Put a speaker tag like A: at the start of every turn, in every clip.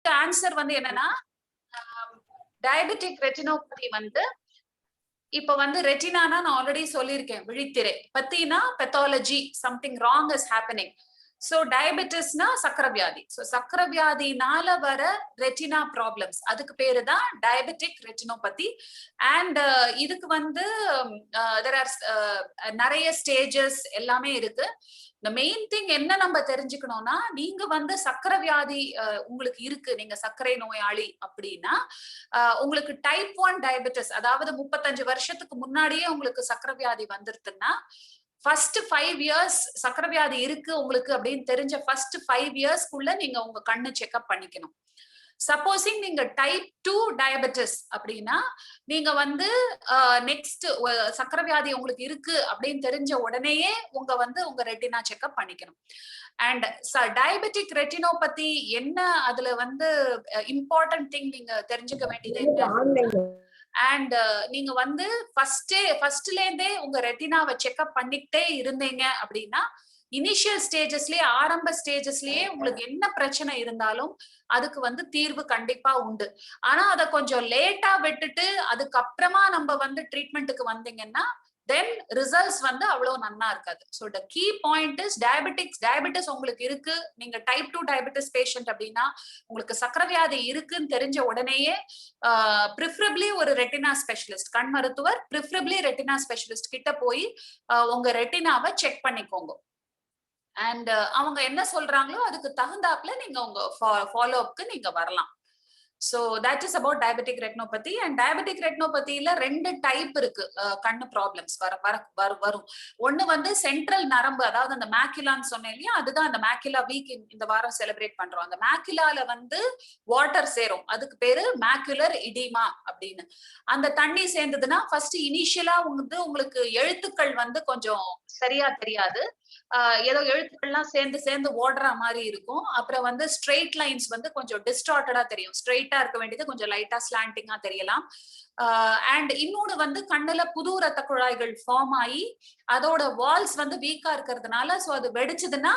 A: Answer வந்து என்னன்னா, diabetic retinopathy வந்து இப்ப வந்து ரெட்டினானா நான் ஆல்ரெடி சொல்லியிருக்கேன், விழித்திரை பத்தினா pathology, something wrong is happening. So டயபெட்டிஸ்னா சக்கர வியாதி. சோ சக்கர வியாதினால வர ரெட்டினா ப்ராப்ளம்ஸ், அதுக்கு பேரு தான் டயபெட்டிக் ரெட்டினோபதி. அண்ட் இதுக்கு வந்து நிறைய ஸ்டேஜஸ் எல்லாமே இருக்கு. இந்த மெயின் திங் என்ன நம்ம தெரிஞ்சுக்கணும்னா, நீங்க வந்து சக்கர வியாதி உங்களுக்கு இருக்கு, நீங்க சர்க்கரை நோயாளி அப்படின்னா, உங்களுக்கு டைப் 1 டயபெட்டிஸ், அதாவது 35 வருஷத்துக்கு முன்னாடியே உங்களுக்கு சக்கர வியாதி வந்துருதுன்னா, ஃபர்ஸ்ட் 5 இயர்ஸ் சக்கர வியாதி இருக்கு உங்களுக்கு அப்படின்னு தெரிஞ்ச ஃபர்ஸ்ட் 5 இயர்ஸ்க்குள்ள நீங்க உங்க கண்ணு செக்அப் பண்ணிக்கணும். சப்போசிங் நீங்க டைப் 2 டயபெட்டிஸ் அப்படின்னா, நீங்க வந்து நெக்ஸ்ட் சக்கர வியாதி உங்களுக்கு இருக்கு அப்படின்னு தெரிஞ்ச உடனேயே உங்க ரெட்டினா செக்அப் பண்ணிக்கணும். அண்ட் டயபெட்டிக் ரெட்டினோபதி என்ன, அதுல வந்து இம்பார்ட்டன்ட் திங் நீங்க தெரிஞ்சுக்க வேண்டியது என்ன, அண்ட் நீங்க வந்து ஃபர்ஸ்ட்ல இருந்தே உங்க ரெட்டினாவை செக்அப் பண்ணிக்கிட்டே இருந்தீங்க அப்படின்னா, இனிஷியல் ஸ்டேஜஸ்லயே, ஆரம்ப ஸ்டேஜஸ்லயே உங்களுக்கு என்ன பிரச்சனை இருந்தாலும் அதுக்கு வந்து தீர்வு கண்டிப்பா உண்டு. ஆனா அதை கொஞ்சம் லேட்டா விட்டுட்டு அதுக்கப்புறமா நம்ம வந்து ட்ரீட்மெண்ட்டுக்கு வந்தீங்கன்னா தென் ரிசல்ட்ஸ் வந்து அவ்வளவு நன்னா இருக்காது. So the key point is diabetes உங்களுக்கு இருக்கு, நீங்க டைப் 2 டயபெட்டிஸ் பேஷண்ட் அப்படின்னா, உங்களுக்கு சக்கர வியாதி இருக்குன்னு தெரிஞ்ச உடனேயே ப்ரிஃபரபிளி ஒரு ரெட்டினா ஸ்பெஷலிஸ்ட், கண் மருத்துவர் ப்ரிஃபரபிளி ரெட்டினா ஸ்பெஷலிஸ்ட் கிட்ட போய் உங்க ரெட்டினாவை செக் பண்ணிக்கோங்க. அண்ட் அவங்க என்ன சொல்றாங்களோ அதுக்கு தகுந்தாப்புல நீங்க உங்க ஃபாலோ அப்க்கு நீங்க வரலாம். So that is about diabetic retinopathy. And diabetic retinopathy ல ரெண்டு டைப் இருக்கு கண்ணு ப்ராப்ளம்ஸ் வரும். ஒன்னு வந்து சென்ட்ரல் நரம்பு, அதாவது அந்த மேக்குலான்னு சொன்னேன் இல்லையா, அதுதான் அந்த மேக்குலா வீக் இந்த வாரம் செலிப்ரேட் பண்றோம். அந்த மேக்குலால வந்து வாட்டர் சேரும், அதுக்கு பேரு மேக்குலர் இடிமா அப்படின்னு. அந்த தண்ணி சேர்ந்ததுன்னா ஃபர்ஸ்ட் இனிஷியலா வந்து உங்களுக்கு எழுத்துக்கள் வந்து கொஞ்சம் சரியா தெரியாது, ஏதோ எழுத்துக்கள்லாம் சேர்ந்து ஓடுற மாதிரி இருக்கும். அப்புறம் வந்து ஸ்ட்ரெயிட் லைன்ஸ் வந்து கொஞ்சம் டிஸ்டார்டடா தெரியும், ஸ்ட்ரெயிட்டா இருக்க வேண்டியது கொஞ்சம் லைட்டா ஸ்லாண்டிங்கா தெரியலாம். அண்ட் இன்னொன்னு வந்து கண்ணுல புது ரத்த குழாய்கள் ஃபார்ம் ஆகி அதோட வால்ஸ் வந்து வீக்கா இருக்கிறதுனால, சோ அது வெடிச்சதுன்னா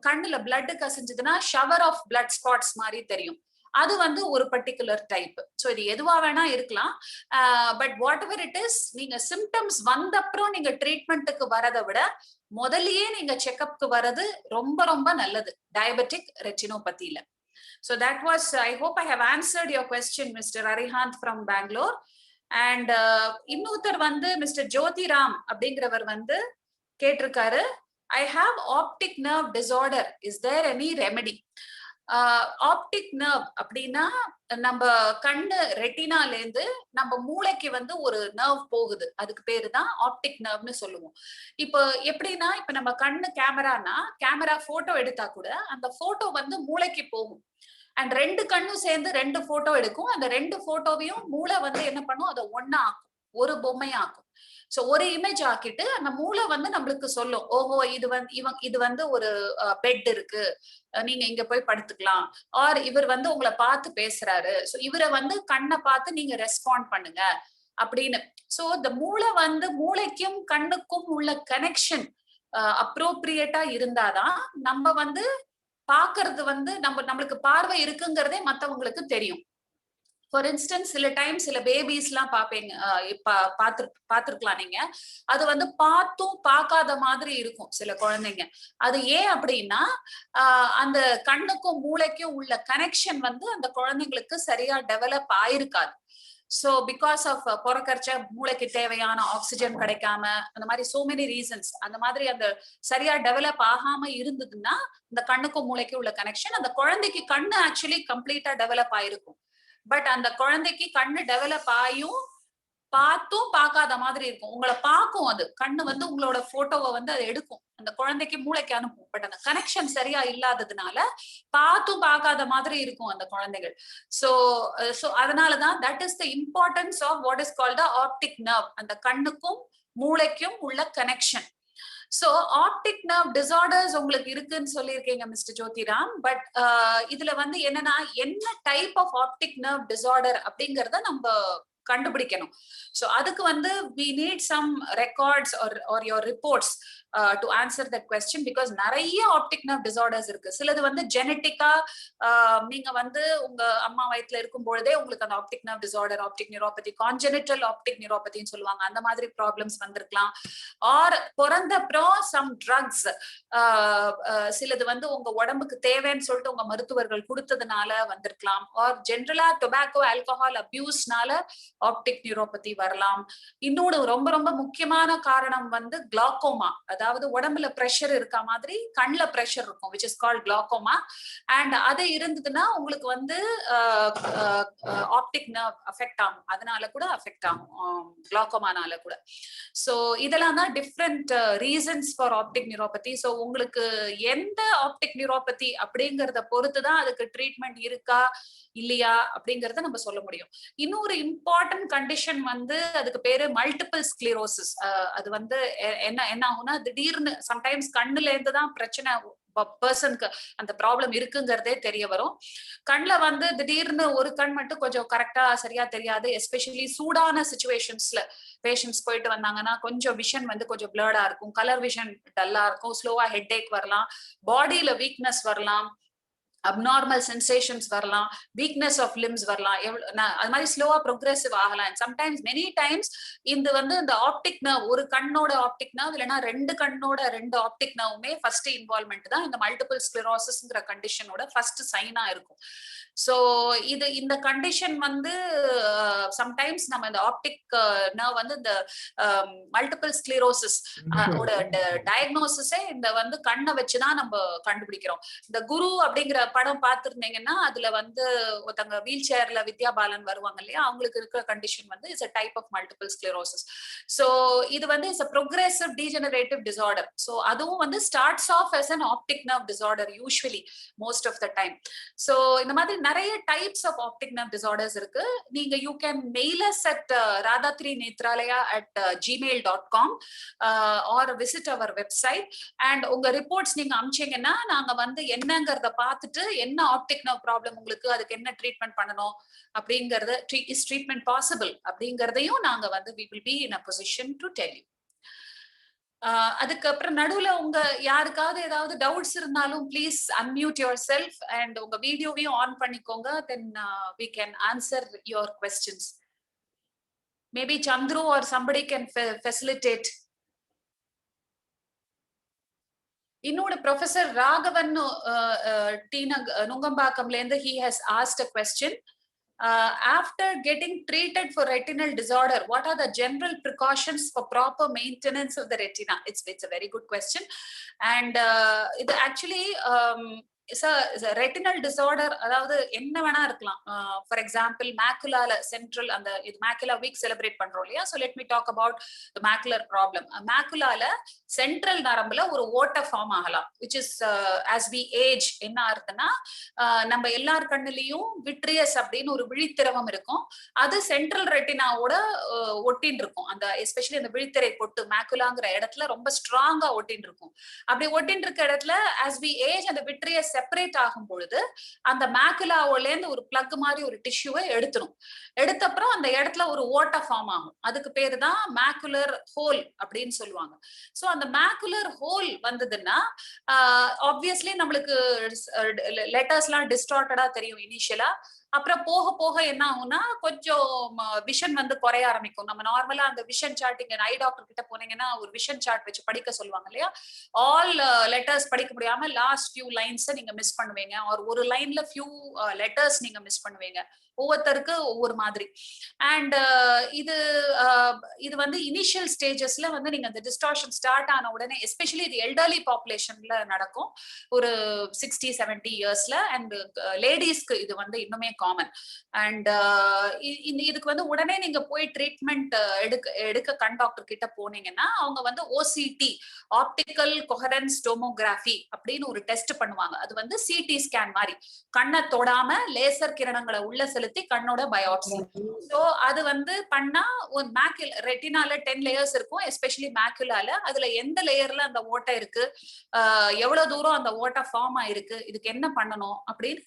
A: கண்ணுல பிளட் கசிஞ்சதுன்னா ஷவர் ஆஃப் பிளட் ஸ்பாட்ஸ் மாதிரி தெரியும். அது வந்து ஒரு பர்டிகுலர் டைப். ஸோ இது எதுவா வேணா இருக்கலாம். But what ever it is, நீங்க சிம்டம்ஸ் வந்த அப்புறம் நீங்க ட்ரீட்மெண்ட்டுக்கு வரதை விட முதல்லயே நீங்க செக்அப்க்கு வர்றது ரொம்ப ரொம்ப நல்லது diabetic ரெட்டினோபதியில. So that was, I hope I have answered your question, Mr. Arihant from Bangalore. And இன்னொருத்தர் வந்து மிஸ்டர் ஜோதிராம் அப்படிங்கிறவர் வந்து கேட்டிருக்காரு, I have optic nerve disorder, is there any remedy? Optic nerve அப்படின்னா நம்ம கண்ணு ரெட்டினால இருந்து நம்ம மூளைக்கு வந்து ஒரு நர்வ் போகுது, அதுக்கு பேரு தான் ஆப்டிக் நர்வ்னு சொல்லுவோம். இப்போ எப்படின்னா, இப்ப நம்ம கண்ணு கேமரா போட்டோ எடுத்தா கூட அந்த போட்டோ வந்து மூளைக்கு போகும். அண்ட் ரெண்டு கண்ணும் சேர்ந்து ரெண்டு போட்டோ எடுக்கும். அந்த ரெண்டு போட்டோவையும் மூளை வந்து என்ன பண்ணும், அதை ஒன்னா ஆக்கும், ஒரு பொம்மையாக்கும். சோ ஒரு இமேஜ் ஆக்கிட்டு அந்த மூளை வந்து நம்மளுக்கு சொல்லும், ஓஹோ இது வந்து ஒரு பெட் இருக்கு, நீங்க இங்க போய் படுத்துக்கலாம், ஆர் இவர் வந்து உங்களை பார்த்து பேசுறாரு, சோ இவரை வந்து கண்ணை பார்த்து நீங்க ரெஸ்பாண்ட் பண்ணுங்க அப்படின்னு. சோ இந்த மூளை வந்து மூளைக்கும் கண்ணுக்கும் உள்ள கனெக்ஷன் அப்ரோப்ரியேட்டா இருந்தாதான் நம்ம வந்து பாக்குறது வந்து நம்மளுக்கு பார்வை இருக்குங்கிறதே மத்தவங்களுக்கு தெரியும். ஃபார் இன்ஸ்டன்ஸ் சில டைம் சில பேபிஸ் எல்லாம் பாப்பீங்க, பாத்துருக்கலாம் நீங்க, அது வந்து பார்த்தும் பார்க்காத மாதிரி இருக்கும் சில குழந்தைங்க. அது ஏன் அப்படின்னா, அந்த கண்ணுக்கும் மூளைக்கும் உள்ள கனெக்ஷன் வந்து அந்த குழந்தைங்களுக்கு சரியா டெவலப் ஆயிருக்காது. சோ பிகாஸ் ஆஃப் பொறக்கறச்ச மூளைக்கு தேவையான ஆக்சிஜன் கிடைக்காம, அந்த மாதிரி சோ மெனி ரீசன்ஸ், அந்த மாதிரி அந்த சரியா டெவலப் ஆகாம இருந்ததுன்னா இந்த கண்ணுக்கும் மூளைக்கும் உள்ள கனெக்ஷன், அந்த குழந்தைக்கு கண்ணு ஆக்சுவலி கம்ப்ளீட்டா டெவலப் ஆயிருக்கும். பட் அந்த குழந்தைக்கு கண்ணு டெவலப் ஆயும் பார்த்தும் பார்க்காத மாதிரி இருக்கும். உங்களை பார்க்கும், அது கண்ணு வந்து உங்களோட போட்டோவை வந்து அதை எடுக்கும், அந்த குழந்தைக்கு மூளைக்கு அனுப்பும். பட் அந்த கனெக்ஷன் சரியா இல்லாததுனால பார்த்தும் பார்க்காத மாதிரி இருக்கும் அந்த குழந்தைகள். சோ அதனாலதான் that is the importance of what is called the optic nerve, அந்த கண்ணுக்கும் மூளைக்கும் உள்ள connection. So optic nerve disorders உங்களுக்கு இருக்குன்னு சொல்லியிருக்கீங்க மிஸ்டர் ஜோதிராம். பட் இதுல வந்து என்னன்னா, என்ன type of optic nerve disorder அப்படிங்கறத நம்ம கண்டுபிடிக்கணும். சோ அதுக்கு வந்து we need some records or your reports. To answer that question. Because நிறைய ஆப்டிக் நர்வ் டிசார்டர்ஸ் இருக்கு. சிலது வந்து ஜெனட்டிக்கா நீங்க வந்து உங்க அம்மா வயிற்றுல இருக்கும் பொழுதே உங்களுக்கு அந்த optic nerve disorder, optic neuropathy, congenital optic நியூரோபதின்னு சொல்லுவாங்க, அந்த மாதிரி ப்ராப்ளம்ஸ் வந்திருக்கலாம். ஆர் பிறந்தப்புறம் சம் ட்ரக்ஸ் சிலது வந்து உங்க உடம்புக்கு தேவைன்னு சொல்லிட்டு உங்க மருத்துவர்கள் கொடுத்ததுனால வந்திருக்கலாம். ஆர் ஜென்ரலா டொபாக்கோ ஆல்கஹால் அபியூஸ்னால ஆப்டிக் நியூரோபதி வரலாம். இன்னொரு ரொம்ப ரொம்ப முக்கியமான காரணம் வந்து கிளாக்கோமா, அதாவது உடம்புல பிரஷர் இருக்க மாதிரி கண்ணுல பிரஷர் இருக்கும், which is called glaucoma. And அது இருந்ததுன்னா உங்களுக்கு வந்து ஆப்டிக் நர்வ் அஃபெக்ட் ஆகும், அதனால கூட அஃபெக்ட் ஆகும் கிளாக்கோமானால கூட. சோ இதெல்லாம் தான் different reasons for optic neuropathy. So உங்களுக்கு எந்த ஆப்டிக் நியூரோபதி அப்படிங்கறத பொறுத்துதான் அதுக்கு ட்ரீட்மெண்ட் இருக்கா இல்லையா அப்படிங்கறத நம்ம சொல்ல முடியும். இன்னொரு இம்பார்ட்டன்ட் கண்டிஷன் வந்து அதுக்கு பேரு மல்டிபிள் ஸ்க்ளீரோசிஸ். அது வந்து என்ன ஆகும்னா, திடீர்னு சம்டைம்ஸ் கண்ணுல இருந்து தான் பிரச்சனை பர்சனுக்கு அந்த ப்ராப்ளம் இருக்குங்கிறதே தெரிய வரும். கண்ணுல வந்து திடீர்னு ஒரு கண் மட்டும் கொஞ்சம் கரெக்டா சரியா தெரியாது. எஸ்பெஷலி சூடான சிச்சுவேஷன்ஸ்ல பேஷண்ட்ஸ் போயிட்டு வந்தாங்கன்னா கொஞ்சம் விஷன் வந்து கொஞ்சம் பிளர்டா இருக்கும், கலர் விஷன் டல்லா இருக்கும், ஸ்லோவா ஹெட் ஏக் வரலாம், பாடியில வீக்னஸ் வரலாம், அப்நார்மல் சென்சேஷன்ஸ் வரலாம், வீக்னஸ் ஆஃப் லிம்ஸ் வரலாம், அது மாதிரி ஸ்லோவா ப்ரோக்ரெசிவ் ஆகலாம். சம்டைம்ஸ் மெனி டைம்ஸ் இந்த வந்து இந்த ஆப்டிக் நர்வ், ஒரு கண்ணோட ஆப்டிக் நர்வ் இல்லைன்னா ரெண்டு கண்ணோட ரெண்டு ஆப்டிக் நர்வுமே ஃபர்ஸ்ட் இன்வால்வ்மெண்ட் தான் இந்த மல்டிபிள் ஸ்க்ளெரோசிஸ்ங்கிற கண்டிஷனோட ஃபர்ஸ்ட் சைனா இருக்கும். சோ இந்த கண்டிஷன் வந்து சம்டைம்ஸ் நம்ம இந்த ஆப்டிக் நர்வ் வந்து இந்த மல்டிபிள் ஸ்க்ளெரோசிஸ் டயக்னோசிஸே இந்த வந்து கண்ணை வச்சுதான் நம்ம கண்டுபிடிக்கிறோம். இந்த குரு அப்படிங்கிற படம் பார்த்திருந்தீங்கன்னா அதுல வந்து ஒருத்தங்க வீல் சேர்ல வித்யா பாலன் வருவாங்க இல்லையா, அவங்களுக்கு இருக்கிற கண்டிஷன் வந்து it's a type of multiple sclerosis. So இது வந்து it's a progressive degenerative disorder. So அதுவும் வந்து starts off as an optic nerve disorder usually most of the time. So இந்த மாதிரி நிறைய types of optic nerve disorders இருக்கு. நீங்க you can mail us at radhatrinetralaya@gmail.com or visit our website and உங்க reports நீங்க அனுப்பிச்சீங்கன்னா நாங்க வந்து என்னங்கறத பார்த்துட்டு என்ன ஆப்டிக் நர்வ் ப்ராப்ளம் உங்களுக்கு, அதுக்கு என்ன ட்ரீட்மெண்ட் பண்ணணும் அப்படிங்கறத, இஸ் ட்ரீட்மெண்ட் பாசிபிள் அப்படிங்கறதையும் நாங்க வந்து we will be in a position to tell you. அதுக்கப்புறம் நடுவுல உங்க யாருக்காவது ஏதாவது டவுட்ஸ் இருந்தாலும் please unmute your self and உங்க வீடியோவையும் ஆன் பண்ணிக்கோங்க. தென் we can answer your questions. Maybe Chandru or somebody can facilitate. இன்னொரு ப்ரொஃபசர் ராகவன் நுங்கம்பாக்கம்ல இருந்து he has asked a question. After getting treated for retinal disorder, what are the general precautions for proper maintenance of the retina? It's a very good question. And it actually retinal disorder அதாவது என்ன வேணா இருக்கலாம். For example மேக்குலால central அந்த இது macula week celebrate பண்றோம் இல்லையா, so let me talk about the macular problem. மேக்குலால central நரம்புல ஒரு ஓட்டை ஃபார்ம் ஆகலாம், which is as we age என்ன ஆகுதுன்னா, நம்ம எல்லார் கண்ணுலயும் விட்ரியஸ் அப்படின்னு ஒரு விழித்திரவம் இருக்கும், அது சென்ட்ரல் ரெட்டினாவோட ஒட்டின் இருக்கும். அந்த எஸ்பெஷலி அந்த விழித்திரை பொட்டு மேக்குலாங்கிற இடத்துல ரொம்ப ஸ்ட்ராங்கா ஒட்டின் இருக்கும். அப்படி ஒட்டின் இருக்க இடத்துல ஆஸ் வி ஏஜ் அந்த விட்ரியஸ் செப்பரேட் ஆகும் பொழுது அந்த மேக்குலாவோல இருந்து ஒரு பிளக் மாதிரி ஒரு டிஷ்யூவை எடுத்துரும். எடுத்தப்புறம் அந்த இடத்துல ஒரு ஓட்டை ஃபார்ம் ஆகும், அதுக்கு பேரு தான் மேக்குலர் ஹோல் அப்படின்னு சொல்லுவாங்க. சோ அந்த மேக்குலர் ஹோல் வந்ததுன்னா ஆப்வியஸ்லி நம்மளுக்கு லெட்டர்ஸ் எல்லாம் டிஸ்டார்டடா தெரியும் இனிஷியலா. அப்புறம் போக போக என்ன ஆகும்னா கொஞ்சம் விஷன் வந்து குறைய ஆரம்பிக்கும். நம்ம நார்மலா அந்த விஷன் சார்ட், இங்க ஐ டாக்டர் கிட்ட போனீங்கன்னா ஒரு விஷன் சார்ட் வச்சு படிக்க சொல்லுவாங்க இல்லையா, ஆல் லெட்டர்ஸ் படிக்க முடியாம லாஸ்ட் ஃபியூ லைன்ஸ் நீங்க மிஸ் பண்ணுவீங்க, ஒரு லைன்ல ஃபியூ லெட்டர்ஸ் நீங்க மிஸ் பண்ணுவீங்க. ஒவ்வொருத்தருக்கு ஒவ்வொரு மாதிரி. அண்ட் இது வந்து இனிஷியல் ஸ்டேஜஸ்ல வந்து நீங்க அந்த டிஸ்டார்ஷன் ஸ்டார்ட் ஆன உடனே, எஸ்பெஷலி இது எல்டர்லி பாப்புலேஷன்ல நடக்கும், ஒரு 60-70 இயர்ஸ்ல. அண்ட் லேடிஸ்க்கு இது வந்து இன்னுமே காமன். அண்ட் இதுக்கு வந்து உடனே நீங்க போய் ட்ரீட்மெண்ட் எடுக்க கண் டாக்டர் கிட்ட போனீங்கன்னா அவங்க வந்து ஓசிடி, ஆப்டிக்கல் கொஹரன்ஸ் டோமோகிராஃபி அப்படின்னு ஒரு டெஸ்ட் பண்ணுவாங்க. அது வந்து சிடி ஸ்கேன் மாதிரி, கண்ணை தொடாம லேசர் கிரணங்களை உள்ள செலுத்தி கண்ணோட பயாப்சி. சோ அது வந்து பண்ணா ஒரு ரெட்டினால 10 லேயர்ஸ் இருக்கும், எஸ்பெஷலி மேக்குலால. அதுல எந்த லேயர்ல அந்த ஓட்டை இருக்கு, எவ்வளவு தூரம் அந்த ஓட்டை ஃபார்ம் ஆயிருக்கு, இதுக்கு என்ன பண்ணணும் அப்படின்னு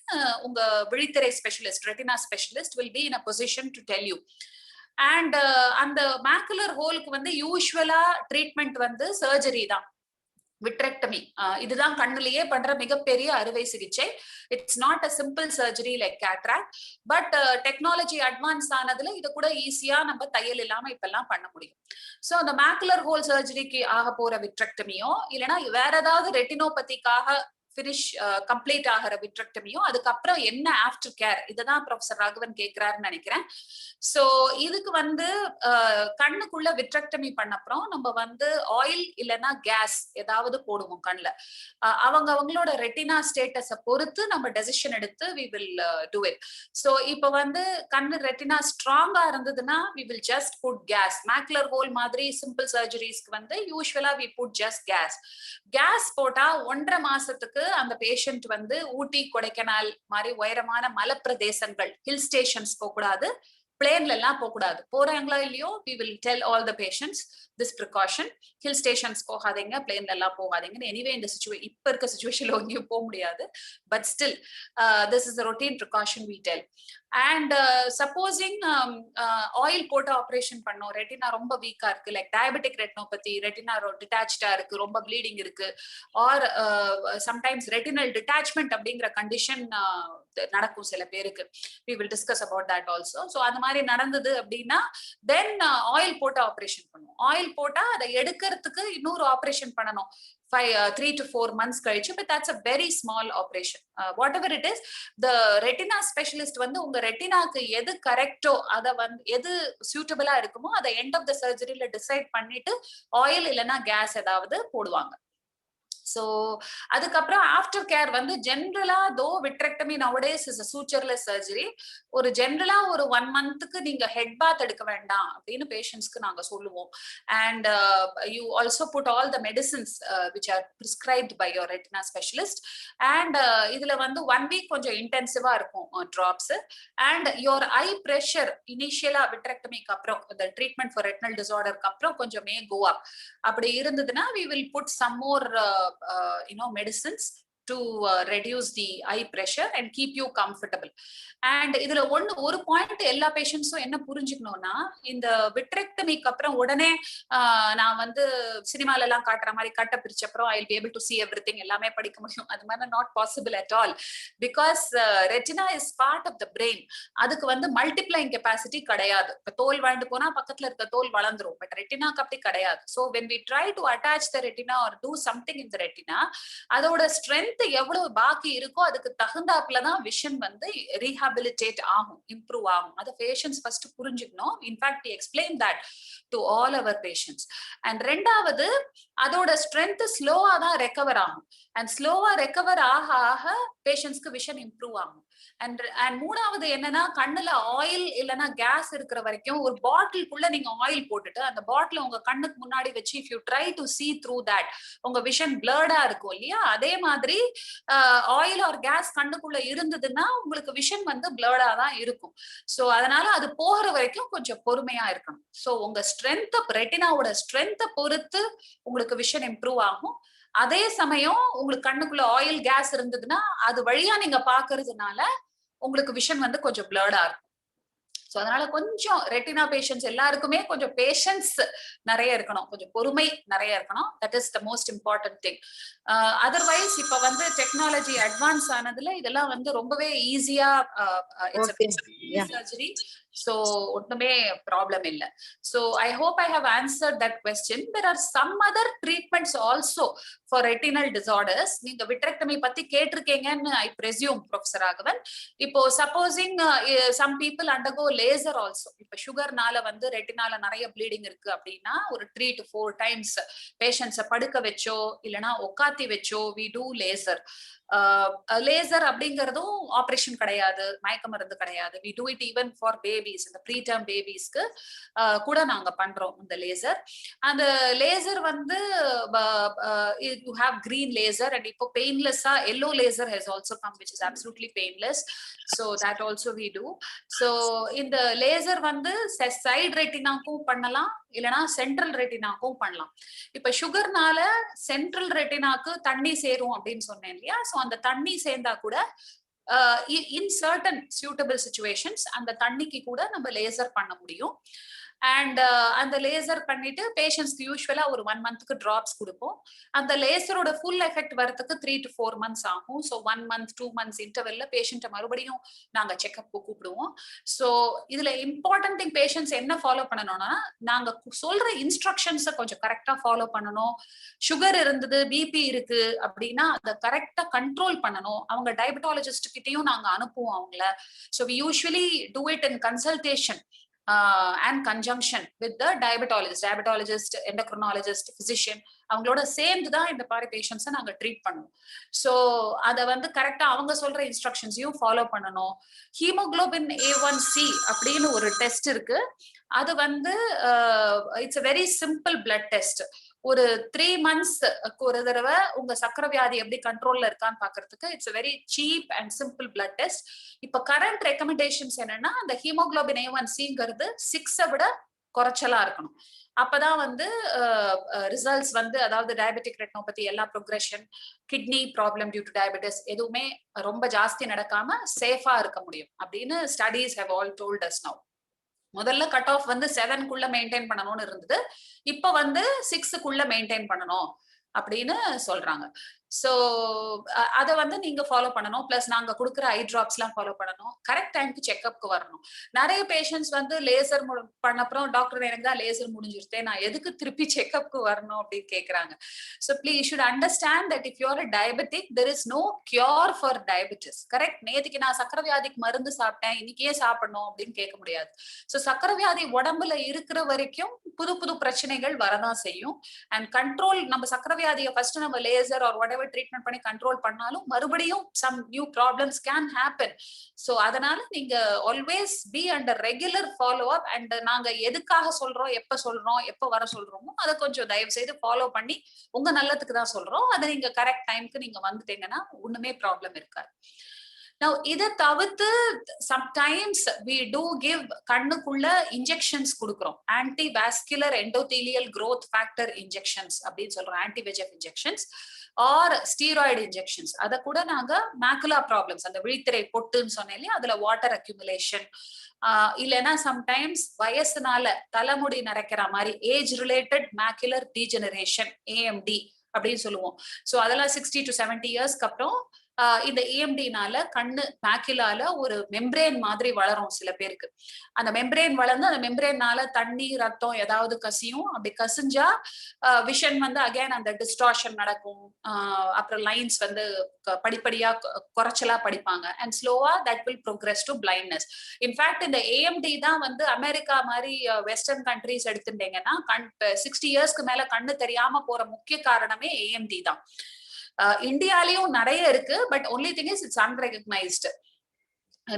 A: உங்க விழித்திரை specialist, retina specialist will be in a position to tell you. And அந்த மேக்குலர் ஹோலுக்கு வந்து யூஸ்வலா ட்ரீட்மெண்ட் வந்து சர்ஜரி தான். விட்ரெக்டமி. இதுதான் கண்ணுலயே பண்ற மிகப்பெரிய அறுவை சிகிச்சை. It's not a simple surgery like cataract. But technology advance ஆனதுல இது கூட ஈஸியா நம்ம தையல் இல்லாம இப்பெல்லாம் பண்ண முடியும். சோ அந்த மேக்குலர் ஹோல் சர்ஜரிக்கு ஆக போற விட்ரெக்டமியோ இல்லைன்னா வேற ஏதாவது ரெட்டினோபதிக்காக பினிஷ் கம்ப்ளீட் ஆகிற விட்ரெக்டமியோ அதுக்கப்புறம் என்ன ஆஃப்டர் கேர், இததான் ப்ரொஃபசர் ராகவன் கேட்கிறாருன்னு நினைக்கிறேன். சோ இதுக்கு வந்து கண்ணுக்குள்ள விட்ரெக்டமி பண்ணப்புறம் நம்ம வந்து ஆயில் இல்லைன்னா கேஸ் ஏதாவது போடுவோம் கண்ணுல. அவங்களோட ரெட்டினா ஸ்டேட்டஸை பொறுத்து நம்ம டெசிஷன் எடுத்து we will do it. So இப்ப வந்து கண்ணு ரெட்டினா ஸ்ட்ராங்கா இருந்ததுன்னா we will just put gas. Macular hole மாதிரி சிம்பிள் சர்ஜரிஸ்க்கு வந்து யூஸ்வலா we put just gas. Gas போட்டா 1.5 மாசத்துக்கு அந்த பேஷண்ட் வந்து ஊட்டி கொடைக்கானல் மாதிரி உயரமான மலைப்பிரதேசங்கள் ஹில் ஸ்டேஷன்ஸ் போக கூடாது, பிளேன்ல எல்லாம் போக கூடாது. போறாங்களா இல்லையோ we will tell all the patients this precaution. Hill stations போகாதீங்க, பிளேன்ல எல்லாம் போகாதீங்க. எனிவே இந்த இப்ப இருக்க சிச்சுவேஷன்ல எங்கேயும் போக முடியாது. But still this is a routine precaution we tell. And supposing oil போட்டு ஆபரேஷன் பண்ணோம், ரெட்டினா ரொம்ப வீக்கா இருக்கு, லைக் டயபெட்டிக் ரெட்டினோபதி, ரெட்டினா டிட்டாச்சா இருக்கு, ரொம்ப ப்ளீடிங் இருக்கு, ஆர் சம்டைம்ஸ் ரெட்டினல் டிட்டாச்மெண்ட் அப்படிங்கிற கண்டிஷன் நடக்கும் சில பேருக்கு. we will discuss about that also. so அந்த மாதிரி நடந்தது அப்படின்னா தென் ஆயில் போட்டு ஆபரேஷன் பண்ணுவோம். ஆயில் போட்டா அதை எடுக்கிறதுக்கு இன்னொரு ஆபரேஷன் பண்ணணும் 3 to 4 months கழிச்சு. but that's a very small operation. Whatever it is, the retina specialist வந்து உங்க ரெட்டினாக்கு எது கரெக்டோ அதை வந்து எது சூட்டபிளா இருக்குமோ அதை எண்ட் ஆஃப் த சர்ஜரியில டிசைட் பண்ணிட்டு ஆயில் இல்லைன்னா கேஸ் ஏதாவது போடுவாங்க. சோ அதுக்கப்புறம் ஆஃப்டர் கேர் வந்து ஜென்ரலா though vitrectomy nowadays is a sutureless surgery. ஒரு ஜென்ரலா ஒரு 1 மந்த்துக்கு நீங்க ஹெட் பாத் எடுக்க வேண்டாம் அப்படின்னு பேஷண்ட்ஸ்க்கு நாங்க சொல்லுவோம். And you also put all the medicines which are prescribed by your retina specialist. And இதுல வந்து 1 வீக் கொஞ்சம் இன்டென்சிவா இருக்கும் drops. And your eye pressure இனிஷியலா விட்ரெக்டமிக்கு அப்புறம் இந்த ட்ரீட்மெண்ட் ஃபார் ரெட்டினல் டிசார்டருக்கு அப்புறம் கொஞ்சம் மே கோ அப். அப்படி இருந்ததுன்னா we will put some more medicines to reduce the eye pressure and keep you comfortable. And இதுல ஒரு பாயிண்ட் எல்லா பேஷண்ட்ஸும் என்ன புரிஞ்சுக்கணும்னா, இந்த விட்ரெக்டமிக்கு அப்புறம் உடனே நான் வந்து சினிமால எல்லாம் காட்டுற மாதிரி கட்ட பிரிச்ச அப்புறம் I will be able to see everything, எல்லாமே படிக்க முடியும், அது மாதிரி not possible at all. Because retina is part of the brain. அதுக்கு வந்து மல்டிப்ளைங் கெப்பாசிட்டி கிடையாது. இப்ப தோல் வாழ்ந்து போனா பக்கத்துல இருக்க தோல் வளர்ந்துரும், பட் ரெட்டினாக்கு அப்படி கிடையாது. So when we try to attach the retina or do something in the retina, அதோட ஸ்ட்ரென்த் எவ்வளவு பாக்கி இருக்கோ அதுக்கு தகுந்தாப்புலதான் விஷன் வந்து ரீஹாபிலிட்டேட் ஆகும், இம்ப்ரூவ் ஆகும். அதை பேஷண்ட்ஸ் ஃபர்ஸ்ட் புரிஞ்சுக்கணும். In fact we explain that to all our patients. And ரெண்டாவது, அதோட ஸ்ட்ரென்த் ஸ்லோவா தான் ரெக்கவர் ஆகும். அண்ட் ஸ்லோவா ரெக்கவர் ஆக ஆக பேஷண்ட்ஸ்க்கு விஷன் இம்ப்ரூவ் ஆகும். அண்ட் மூணாவது என்னன்னா, கண்ணுல ஆயில் இல்லைன்னா கேஸ் இருக்கிற வரைக்கும் ஒரு பாட்டிலுக்குள்ள நீங்க ஆயில் போட்டுட்டு அந்த பாட்டில் உங்க கண்ணுக்கு முன்னாடி வச்சு if you try to see through that, உங்க விஷன் பிளர்டா இருக்கும் இல்லையா, அதே மாதிரி ஆயில் ஆர் கேஸ் கண்ணுக்குள்ள இருந்ததுன்னா உங்களுக்கு விஷன் வந்து பிளர்டா தான் இருக்கும். சோ அதனால அது போகிற வரைக்கும் கொஞ்சம் பொறுமையா இருக்கணும். சோ உங்க ஸ்ட்ரென்த், ரெட்டினாவோட ஸ்ட்ரென்த்தை பொறுத்து உங்களுக்கு விஷன் இம்ப்ரூவ் ஆகும். அதே சமயம் உங்களுக்கு கண்ணுக்குள்ள ஆயில் கேஸ் இருந்ததுன்னா அது வழியா நீங்க பாக்குறதுனால உங்களுக்கு விஷன் வந்து கொஞ்சம் பிளர்டா இருக்கும். சோ அதனால கொஞ்சம் ரெட்டினா பேஷண்ட்ஸ் எல்லாருக்குமே கொஞ்சம் பேஷன்ஸ் நிறைய இருக்கணும், கொஞ்சம் பொறுமை நிறைய இருக்கணும். That is the most important thing. Otherwise இப்ப வந்து டெக்னாலஜி அட்வான்ஸ் ஆனதுல இதெல்லாம் வந்து ரொம்பவே ஈஸியா சர்ஜரி. So ஒண்ணுமே ப்ராப்ளம் இல்ல. So I hope I have answered that question. There are some other treatments also for retinal disorders. நீங்க விட்ரெக்டமி பத்தி கேட்டிருக்கீங்கன்னு I presume ப்ரொஃபசர் ராகவன். இப்போ supposing some people undergo laser also. இப்ப சுகர்னால வந்து ரெட்டினால நிறைய ப்ளீடிங் இருக்கு அப்படின்னா ஒரு 3 to 4 times பேஷண்ட்ஸை படுக்க வச்சோ இல்லைன்னா உட்காத்தி வச்சோ we do laser. லேசர் அப்படிங்கறதும் ஆபரேஷன் கிடையாது, மயக்க மருந்து கிடையாது. we do it even for babies, இந்த ப்ரீடர்ம் பேபிஸ்க்கு கூட நாங்க பண்றோம் இந்த லேசர். அந்த லேசர் வந்து you have green laser and இப்போ பெயின்லெஸ்ஸா yellow laser has also come which is absolutely painless. So that also we do. So இந்த லேசர் வந்து சைடு ரெட்டினாக்கும் பண்ணலாம் இல்லனா சென்ட்ரல் ரெட்டினாக்கும் பண்ணலாம். இப்ப சுகர்னால சென்ட்ரல் ரெட்டினாக்கு தண்ணி சேரும் அப்படின்னு சொன்னேன் இல்லையா, சோ அந்த தண்ணி சேர்ந்தா கூட in certain suitable situations அந்த தண்ணிக்கு கூட நம்ம லேசர் பண்ண முடியும். அண்ட் அந்த லேசர் பண்ணிட்டு பேஷண்ட்ஸ்க்கு யூஸ்வலா ஒரு 1 மந்த்க்கு டிராப்ஸ் கொடுப்போம். அந்த லேசரோட ஃபுல் எஃபெக்ட் வரதுக்கு 3 to 4 months ஆகும். ஸோ 1 month 2 months இன்டர்வெல்ல பேஷண்ட்டை மறுபடியும் நாங்க செக்அப் கூப்பிடுவோம். ஸோ இதுல இம்பார்ட்டன்ட் திங் பேஷண்ட்ஸ் என்ன ஃபாலோ பண்ணணும்னா, நாங்க சொல்ற இன்ஸ்ட்ரக்ஷன்ஸை கொஞ்சம் கரெக்டா ஃபாலோ பண்ணணும். சுகர் இருந்தது, பிபி இருக்கு அப்படின்னா அதை கரெக்டா கண்ட்ரோல் பண்ணணும். அவங்க டயபெட்டாலஜிஸ்ட் கிட்டையும் நாங்க அனுப்புவோம் அவங்கள. So we usually do it in consultation and conjunction with the diabetologist, endocrinologist, physician. அவங்களோட சேர்ந்து தான் இந்த மாதிரி பேஷண்ட்ஸை நாங்க ட்ரீட் பண்ணுவோம். ஸோ அதை வந்து கரெக்டா அவங்க சொல்ற இன்ஸ்ட்ரக்ஷன்ஸையும் ஃபாலோ பண்ணணும். ஹீமோகுளோபின் A1C அப்படின்னு ஒரு டெஸ்ட் இருக்கு. அது வந்து it's a very simple blood test. ஒரு 3 months ஒரு தடவை உங்க சக்கரை வியாதி எப்படி கண்ட்ரோல்ல இருக்கான்னு பாக்குறதுக்கு it's a very cheap and simple blood test. இப்ப கரண்ட் ரெக்கமெண்டேஷன்ஸ் என்னன்னா, அந்த ஹீமோகுளோபின் A1Cங்கிறது 6 விட குறைச்சலா இருக்கணும். அப்பதான் வந்து ரிசல்ட்ஸ் வந்து, அதாவது டயபெட்டிக் ரெட்டினோபதி, எல்லா progression, kidney problem due to diabetes எதுவுமே ரொம்ப ஜாஸ்தி நடக்காம சேஃபா இருக்க முடியும் அப்படின்னு studies have all told us now. முதல்ல கட் ஆஃப் வந்து 7க்குள்ள மெயின்டைன் பண்ணணும்னு இருந்தது. இப்ப வந்து 6க்குள்ள மெயின்டைன் பண்ணணும் அப்படின்னு சொல்றாங்க. சோ அதை வந்து நீங்க ஃபாலோ பண்ணணும். பிளஸ் நாங்க கொடுக்குற ஐ டிராப்ஸ் எல்லாம் ஃபாலோ பண்ணணும். கரெக்ட் டைம்க்கு செக்அப்க்கு வரணும். நிறைய பேஷண்ட்ஸ் வந்து லேசர் பண்ணப்புறம் டாக்டர் எனக்கு தான் லேசர் முடிஞ்சிருத்தேன், நான் எதுக்கு திருப்பி செக்அப்க்கு வரணும் அப்படின்னு கேக்குறாங்க. So please should understand that if you are diabetic there is no cure for diabetes. Correct. நேற்றுக்கு நான் சக்கரை வியாதிக்கு மருந்து சாப்பிட்டேன், இன்னைக்கே சாப்பிடணும் அப்படின்னு கேட்க முடியாது. ஸோ சக்கரை வியாதி உடம்புல இருக்கிற வரைக்கும் புது புது பிரச்சனைகள் வரதான் செய்யும். அண்ட் கண்ட்ரோல், நம்ம சக்கரை வியாதியை ஃபர்ஸ்ட் நம்ம லேசர் ஆர் whatever ட்ரீட்மெண்ட் பண்ணி கண்ட்ரோல் பண்ணாலும் மறுபடியும் some new problems can happen. So அதனால நீங்க always be under regular follow up. and நாங்க எதுக்காக சொல்றோம், எப்ப வர சொல்றோமோ அதை கொஞ்சம் தயவு செய்து ஃபாலோ பண்ணி உங்க நல்லதுக்கு தான் சொல்றோம். அதை நீங்க கரெக்ட் டைம்க்கு நீங்க வந்துட்டீங்கன்னா ஒண்ணுமே ப்ராப்ளம் இருக்காது. Now இதை தவிர்த்து சம்டைம்ஸ் we do give கண்ணுக்குள்ள இன்ஜெக்ஷன்ஸ் கொடுக்குறோம். Anti vascular endothelial growth factor injections அப்படின்னு சொல்றோம். Anti VEGF injections or steroid injections. அதை கூட நாங்க மேக்குலா ப்ராப்ளம்ஸ், அந்த விழித்திரை பொட்டுன்னு சொன்னேன் இல்லையா, அதுல வாட்டர் அக்யூமுலேஷன், இல்லைன்னா சம்டைம்ஸ் வயசுனால தலைமுடி நரைக்கிற மாதிரி age related macular degeneration, AMD அப்படின்னு சொல்லுவோம். ஸோ அதெல்லாம் 60 to 70 இயர்ஸ்க்கு அப்புறம் இந்த AMDனால கண்ணு மேக்குலால ஒரு மெம்பரேன் மாதிரி வளரும் சில பேருக்கு. அந்த மெம்பரேன் வளர்ந்து அந்த மெம்பரேனால தண்ணி ரத்தம் ஏதாவது கசியும். அப்படி கசிஞ்சா விஷன் வந்து அகைன் அந்த டிஸ்டார்ஷன் நடக்கும். அப்புறம் லைன்ஸ் வந்து படிப்படியா குறைச்சலா படிப்பாங்க. அண்ட் ஸ்லோவா that will progress to blindness. In fact இந்த AMD தான் வந்து அமெரிக்கா மாதிரி வெஸ்டர்ன் கண்ட்ரிஸ் எடுத்துட்டீங்கன்னா 60 இயர்ஸ்க்கு மேல கண்ணு தெரியாம போற முக்கிய காரணமே AMD தான். இந்தியாலயும் நிறைய இருக்கு. But only thing is it's unrecognised.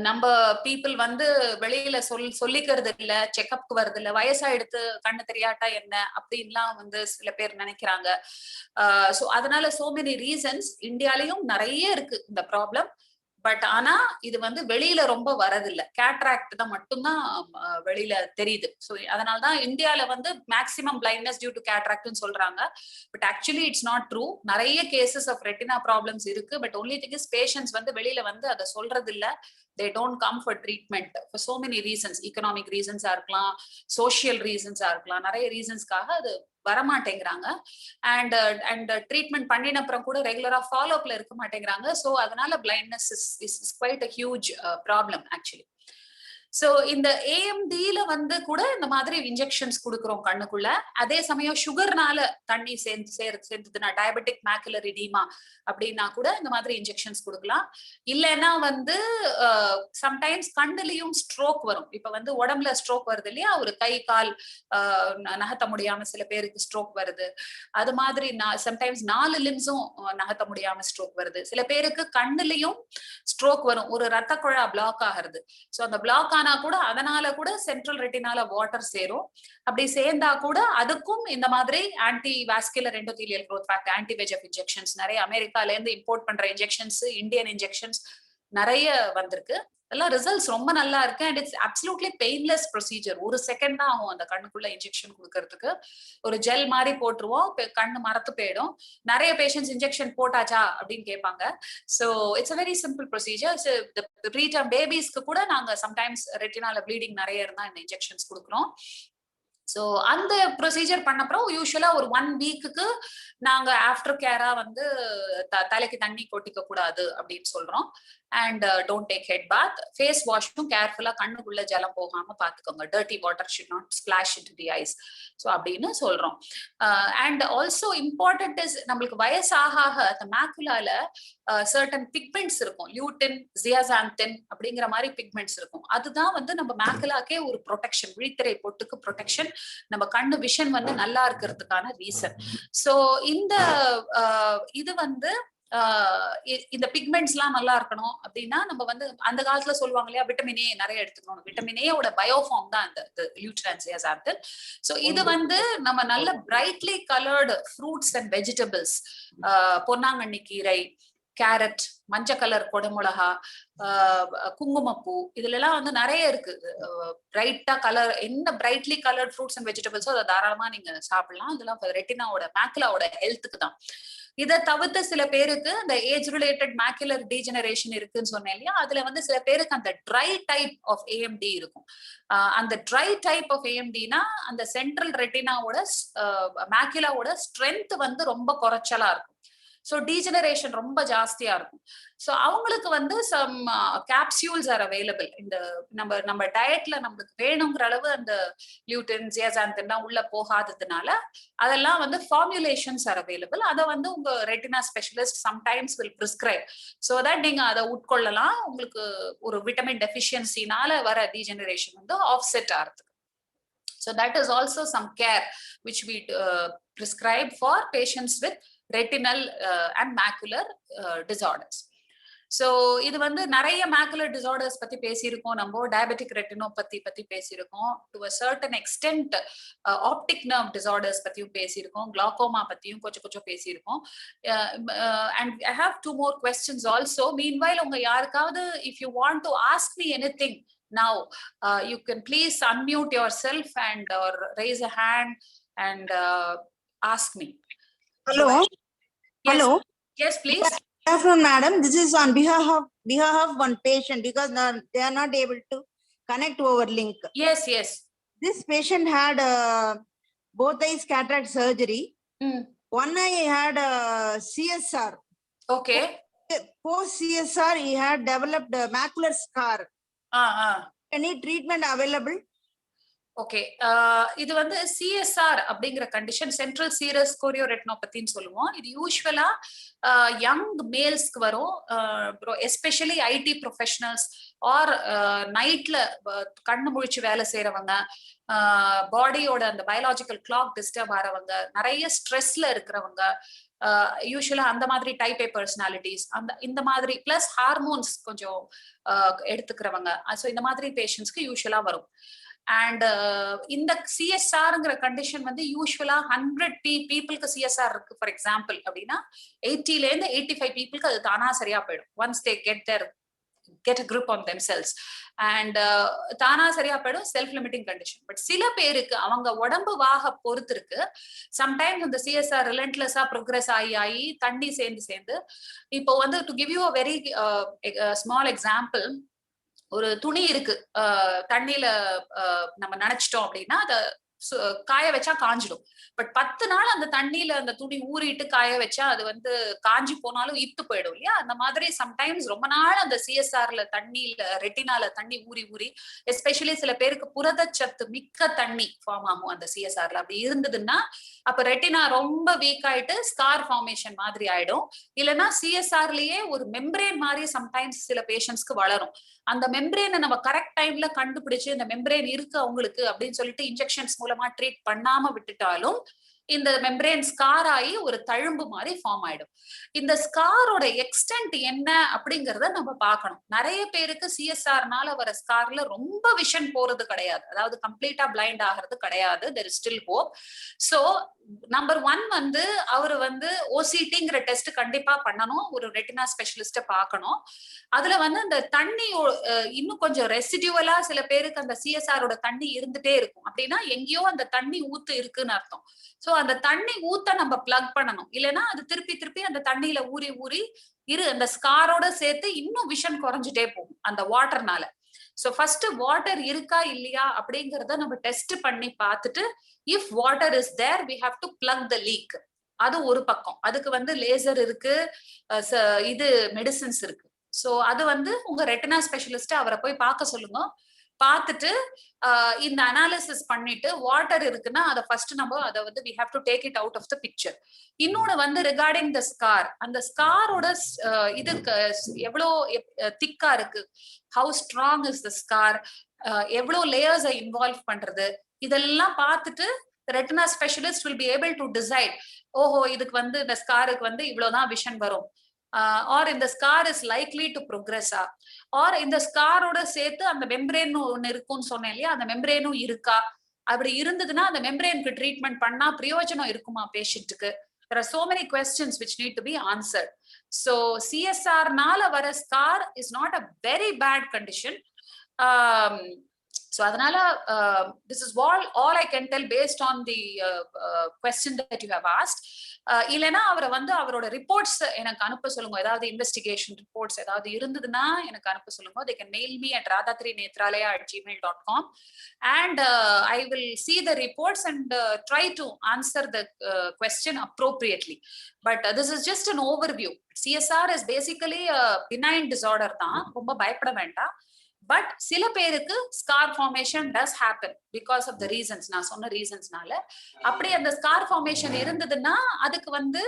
A: நம்ம பீப்புள் வந்து வெளியில சொல்லிக்கிறது இல்ல, செக்அப்க்கு வருது இல்ல, வயசா எடுத்து கண்ணு தெரியாட்டா என்ன அப்படின்லாம் வந்து சில பேர் நினைக்கிறாங்க. சோ அதனால சோ மெனி ரீசன்ஸ். இந்தியாலயும் நிறைய இருக்கு இந்த ப்ராப்ளம். பட் ஆனா இது வந்து வெளியில ரொம்ப வரதில்லை. கேட்ராக்ட் தான் மட்டும்தான் வெளியில தெரியுது. ஸோ அதனாலதான் இந்தியால வந்து மேக்சிமம் பிளைண்ட்னஸ் டியூ டு கேட்ராக்ட்னு சொல்றாங்க. But actually it's not true. நிறைய கேசஸ் ஆஃப் ரெட்டினா ப்ராப்ளம்ஸ் இருக்கு. But only thing is patients வந்து வெளியில வந்து அதை சொல்றது இல்ல. they don't come for treatment for so many reasons. economic reasons இருக்கலாம், social reasons இருக்கலாம், நிறைய ரீசன்ஸ்க்காக அது வரமாட்டேங்கிறாங்க. அண்ட் ட்ரீட்மெண்ட் பண்ணின அப்புறம் கூட ரெகுலரா ஃபாலோ அப்ல இருக்க மாட்டேங்கிறாங்க. ஸோ அதனால blindness is quite a huge problem actually. So இந்த AMDல வந்து கூட இந்த மாதிரி இன்ஜெக்ஷன்ஸ் கொடுக்குறோம் கண்ணுக்குள்ள. அதே சமயம் சுகர்னால தண்ணி சேர்ந்ததுன்னா, டயபெட்டிக் மேக்குலர் எடீமா அப்படின்னா கூட இந்த மாதிரி இன்ஜெக்ஷன்ஸ் கொடுக்கலாம். இல்லைன்னா வந்து சம்டைம்ஸ் கண்ணுலயும் ஸ்ட்ரோக் வரும். இப்ப வந்து உடம்புல ஸ்ட்ரோக் வருது இல்லையா, ஒரு கை கால் நகர்த்த முடியாம சில பேருக்கு ஸ்ட்ரோக் வருது. அது மாதிரி சம்டைம்ஸ் 4 லிம்ஸும் நகர்த்த முடியாம ஸ்ட்ரோக் வருது. சில பேருக்கு கண்ணுலயும் ஸ்ட்ரோக் வரும், ஒரு ரத்த குழா பிளாக் ஆகிறது. சோ அந்த பிளாக் ஆனா கூட அதனால கூட சென்ட்ரல் ரெட்டினால வாட்டர் சேரும். அப்படி சேர்ந்தா கூட அதுக்கும் இந்த மாதிரி anti vascular endothelial growth factor, anti VEGF injections, நிறைய அமெரிக்கால இருந்து இம்போர்ட் பண்ற இன்ஜெக்ஷன்ஸ், இந்தியன் இன்ஜெக்ஷன்ஸ் நிறைய வந்திருக்கு. எல்லாம் ரிசல்ட்ஸ் ரொம்ப நல்லா இருக்கு. And it's absolutely painless procedure. 1 second தான் ஆகும் அந்த கண்ணுக்குள்ள இன்ஜெக்ஷன் கொடுக்கறதுக்கு. ஒரு ஜெல் மாதிரி போட்டுருவோம், கண்ணு மரத்து போயிடும். நிறைய பேஷண்ட்ஸ் இன்ஜெக்ஷன் போட்டாச்சா அப்படின்னு கேட்பாங்க. So it's a very simple procedure. Preterm பேபிஸ்க்கு கூட நாங்க சம்டைம்ஸ் ரெட்டினால ப்ளீடிங் நிறைய இருந்தா இந்த இன்ஜெக்ஷன்ஸ் கொடுக்குறோம். சோ அந்த ப்ரொசீஜர் பண்ணப்புறம் யூஸ்வலா ஒரு 1 வீக்குக்கு நாங்க ஆஃப்டர் கேரா வந்து தலைக்கு தண்ணி கொட்டிக்க கூடாது அப்படின்னு சொல்றோம். And don't take head bath. Face வாஷும் கேர்ஃபுல்லா கண்ணுக்குள்ள ஜலம் போகாம பாத்துக்கோங்க. Dirty water should not splash into the eyes. So அப்படின்னு சொல்றோம். அண்ட் ஆல்சோ இம்பார்ட்டன்ட் இஸ் நம்மளுக்கு வயசாக அந்த மேக்குலால சர்டன் பிக்மெண்ட்ஸ் இருக்கும். லியூட்டின், ஜியாசாந்தின் அப்படிங்கிற மாதிரி பிக்மெண்ட்ஸ் இருக்கும். அதுதான் வந்து நம்ம மேக்குலாக்கே ஒரு ப்ரொடெக்ஷன், விழித்திரை பொட்டுக்கு ப்ரொடெக்ஷன், நம்ம கண்ணு விஷன் வந்து நல்லா இருக்கிறதுக்கான ரீசன். சோ இந்த இது வந்து இந்த பிக்மெண்ட்ஸ் எல்லாம் நல்லா இருக்கணும் அப்படின்னா நம்ம வந்து அந்த காலத்துல சொல்லுவாங்க இல்லையா, விட்டமின் ஏ நிறைய எடுத்துக்கணும். விட்டமின் ஏ ஓட பயோஃபார்ம் தான் இந்த லியூட்டின் ஜியாசாந்தின். சோ இது வந்து நம்ம நல்ல brightly coloured fruits and vegetables, பொன்னாங்கண்ணி கீரை, கேரட், மஞ்சள் கலர் கொடமிளகா, குங்குமப்பூ, இதுல எல்லாம் வந்து நிறைய இருக்கு. பிரைட்டா கலர், என்ன பிரைட்லி கலர்ட் ஃப்ரூட்ஸ் அண்ட் வெஜிடபிள்ஸோ அதை தாராளமா நீங்க சாப்பிடலாம். இதெல்லாம் ரெட்டினாவோட மேக்குலாவோட ஹெல்த்துக்கு தான். இதை தவிர்த்து சில பேருக்கு அந்த ஏஜ் ரிலேட்டட் மேக்குலர் டீஜெனரேஷன் இருக்குன்னு சொன்னேன் இல்லையா, அதுல வந்து சில பேருக்கு அந்த ட்ரை டைப் ஆஃப் ஏஎம்டி இருக்கும். அந்த ட்ரை டைப் ஆஃப் ஏஎம்டினா அந்த சென்ட்ரல் ரெட்டினாவோட மேக்குலாவோட ஸ்ட்ரென்த் வந்து ரொம்ப குறைச்சலா இருக்கும். ஸோ டீஜெனரேஷன் ரொம்ப ஜாஸ்தியா இருக்கும். ஸோ அவங்களுக்கு வந்து சம் கேப்சியூல்ஸ் ஆர் அவைலபிள். இந்த நம்ம டயட்ல நம்மளுக்கு வேணுங்கிற அளவு அந்த லியூட்டின், ஜியாசாந்தின் உள்ள போகாததுனால அதெல்லாம் வந்து ஃபார்முலேஷன்ஸ் ஆர் அவைலபிள். அதை வந்து உங்க retina specialist sometimes will prescribe. So that நீங்க அதை உட்கொள்ளலாம். உங்களுக்கு ஒரு விட்டமின் டெஃபிஷியன்சினால வர டீஜெனரேஷன் வந்து ஆஃப்செட் ஆகுது. So that is also some care which we prescribe for patients with retinal and macular disorders. So இது வந்து நிறைய மேக்குலர் டிசார்டர்ஸ் பத்தி பேசியிருக்கோம். நம்ம டயபெட்டிக் ரெட்டினோபதி பத்தி பேசியிருக்கோம். To a certain extent optic nerve disorders பத்தியும் பேசியிருக்கோம். கிளாக்கோமா பத்தியும் கொஞ்சம் பேசியிருக்கோம். And I have 2 more questions also. Meanwhile உங்க யாருக்காவது if you want to ask me anything now, you can please unmute yourself and or raise a hand and ask me.
B: Hello.
A: Yes.
B: Hello.
A: Yes, please.
B: Good afternoon, madam. This is on behalf of one patient because they are not able to connect over link.
A: Yes.
B: This patient had both eyes cataract surgery. One eye had CSR.
A: Okay.
B: Post CSR, he had developed a macular scar. Any treatment available?
A: Okay. இது வந்து CSR அப்படிங்கிற condition, central series கோரியோரெட்டினோபதின்னு சொல்லுவோம். இது யூஸ்வலா young மேல்ஸ்க்கு வரும். Especially ID professionals R நைட்ல கண்ணு முழிச்சு வேலை செய்யறவங்க, பாடியோட அந்த பயாலஜிக்கல் கிளாக் டிஸ்டர்ப் ஆறவங்க, நிறைய ஸ்ட்ரெஸ்ல இருக்கிறவங்க, யூஸ்வலா அந்த மாதிரி டைப் ஏ பர்சனாலிட்டிஸ், இந்த மாதிரி பிளஸ் ஹார்மோன்ஸ் கொஞ்சம் எடுத்துக்கிறவங்க, ஸோ இந்த மாதிரி பேஷண்ட்ஸ்க்கு யூஸ்வலா வரும். அண்ட் இந்த சிஎஸ்ஆர்ங்கிற கண்டிஷன் வந்து யூஸ்வலா 100 பீப்புளுக்கு சிஎஸ்ஆர் இருக்கு ஃபார் எக்ஸாம்பிள் அப்படின்னா 80ல இருந்து 85 பீப்புளுக்கு அது தானா சரியா போயிடும். Once they get a grip on themselves and தானா சரியா போயிடும். Self limiting condition. பட் சில பேருக்கு அவங்க உடம்பு வாக பொறுத்து இருக்கு. சம்டைம்ஸ் இந்த சிஎஸ்ஆர் ரிலன்ட்லெஸ்ஸா ப்ரோக்ரஸ் ஆகி தண்ணி சேர்ந்து இப்போ வந்து to give you a very small example, ஒரு துணி இருக்கு, தண்ணியில நம்ம நனைச்சிட்டோம் அப்படின்னா அதை காய வச்சா காஞ்சிடும். பட் 10 நாள் அந்த தண்ணியில அந்த துணி ஊறிட்டு காய வச்சா அது வந்து காஞ்சி போனாலும் இத்து போயிடும் இல்லையா. அந்த மாதிரி சம்டைம்ஸ் ரொம்ப நாள் அந்த சிஎஸ்ஆர்ல தண்ணியில ரெட்டினால தண்ணி ஊறி எஸ்பெஷலி சில பேருக்கு புரதச்சத்து மிக்க தண்ணி ஃபார்ம் ஆகும் அந்த சிஎஸ்ஆர்ல. அப்படி இருந்ததுன்னா அப்ப ரெட்டினா ரொம்ப வீக் ஆயிட்டு ஸ்கார் ஃபார்மேஷன் மாதிரி ஆயிடும். இல்லைன்னா சிஎஸ்ஆர்லயே ஒரு மெம்பரேன் மாதிரி சம்டைம்ஸ் சில பேஷண்ட்ஸ்க்கு வளரும். அந்த மெம்பரேனை நம்ம கரெக்ட் டைம்ல கண்டுபிடிச்சு இந்த மெம்பரேன் இருக்கு அவங்களுக்கு அப்படின்னு சொல்லிட்டு இன்ஜெக்ஷன்ஸ் மூலமா ட்ரீட் பண்ணாம விட்டுட்டாலும் இந்த மெம்பரேன் ஸ்கார் ஆகி ஒரு தழும்பு மாதிரி ஃபார்ம் ஆயிடும். இந்த ஸ்காரோட எக்ஸ்டென்ட் என்ன அப்படிங்கறத நம்ம பார்க்கணும். நிறைய பேருக்கு சிஎஸ்ஆர்னால வர ஸ்கார்ல ரொம்ப விஷன் போறது கிடையாது, அதாவது கம்ப்ளீட்டா பிளைண்ட் ஆகிறது கிடையாது. there is still hope. So number 1 வந்து அவரு வந்து ஓசிடிங்கிற டெஸ்ட் கண்டிப்பா பண்ணணும். ஒரு ரெட்டினா ஸ்பெஷலிஸ்ட பார்க்கணும். அதுல வந்து அந்த தண்ணி இன்னும் கொஞ்சம் ரெசிடியூவலா சில பேருக்கு அந்த சிஎஸ்ஆரோட தண்ணி இருந்துட்டே இருக்கும். அப்படின்னா எங்கேயோ அந்த தண்ணி ஊத்து இருக்குன்னு அர்த்தம். சோ அந்த தண்ணி ஊத்த நம்ம பிளக் பண்ணணும். இல்லைன்னா அது திருப்பி அந்த தண்ணியில ஊறி அந்த ஸ்காரோட சேர்த்து இன்னும் விஷன் குறைஞ்சிட்டே போகும் அந்த வாட்டர்னால. சோ ஃபர்ஸ்ட் வாட்டர் இருக்கா இல்லையா அப்படிங்கறத நம்ம டெஸ்ட் பண்ணி பார்த்துட்டு if water is there we have to plug the leak. அது ஒரு பக்கம். அதுக்கு வந்து லேசர் இருக்கு, இது மெடிசின்ஸ் இருக்கு. சோ அது வந்து உங்க ரெட்டினா ஸ்பெஷலிஸ்ட் அவரை போய் பார்க்க சொல்லுங்க. பார்த்துட்டு இந்த அனாலிசிஸ் பண்ணிட்டு வாட்டர் இருக்குன்னா அதை ஃபர்ஸ்ட் நம்ம அதை வந்து we have to take it out of the picture. இன்னொன்னு வந்து ரிகார்டிங் த ஸ்கார், அந்த ஸ்காரோட இது எவ்வளோ திக்கா இருக்கு, how strong is the scar, எவ்வளோ லேயர்ஸை இன்வால்வ் பண்றது, இதெல்லாம் பார்த்துட்டு retina specialist will be able to decide, ஓஹோ இதுக்கு வந்து இந்த ஸ்காருக்கு வந்து இவ்வளவுதான் விஷன் வரும், ஆர் இந்த ஸ்கார் இஸ் லைக்லி டு ப்ரோக்ரஸா, ஆர் இந்த ஸ்காரோட சேர்த்து அந்த மெம்பரேன் ஒன்னு இருக்கும்னு சொன்னேன் இல்லையா, அந்த மெம்பரேனும் இருக்கா, அப்படி இருந்ததுன்னா அந்த மெம்பரேனுக்கு ட்ரீட்மெண்ட் பண்ணா பிரயோஜனம் இருக்குமா பேஷண்ட்டுக்கு. There are so many questions which need to be answered. So CSR நால வர scar is not a very bad condition. So அதனால this is all I can tell based on the question that you have asked. இல்லைன்னா அவரை வந்து அவரோட reports எனக்கு அனுப்ப சொல்லுங்க, ஏதாவது இன்வெஸ்டிகேஷன் ரிப்போர்ட்ஸ் ஏதாவது இருந்ததுன்னா எனக்கு அனுப்ப சொல்லுங்க. They can mail me at radhatrinetralaya@gmail.com and I will see the reports and try to answer the question appropriately. But this is just an overview. CSR is basically a benign disorder தான், ரொம்ப பயப்பட வேண்டாம். But சில பேருக்கு scar formation does happen because of the reasons, நான் சொன்ன ரீசன்ஸ்னால. அப்படி அந்த ஸ்கார் ஃபார்மேஷன் இருந்ததுன்னா அதுக்கு வந்து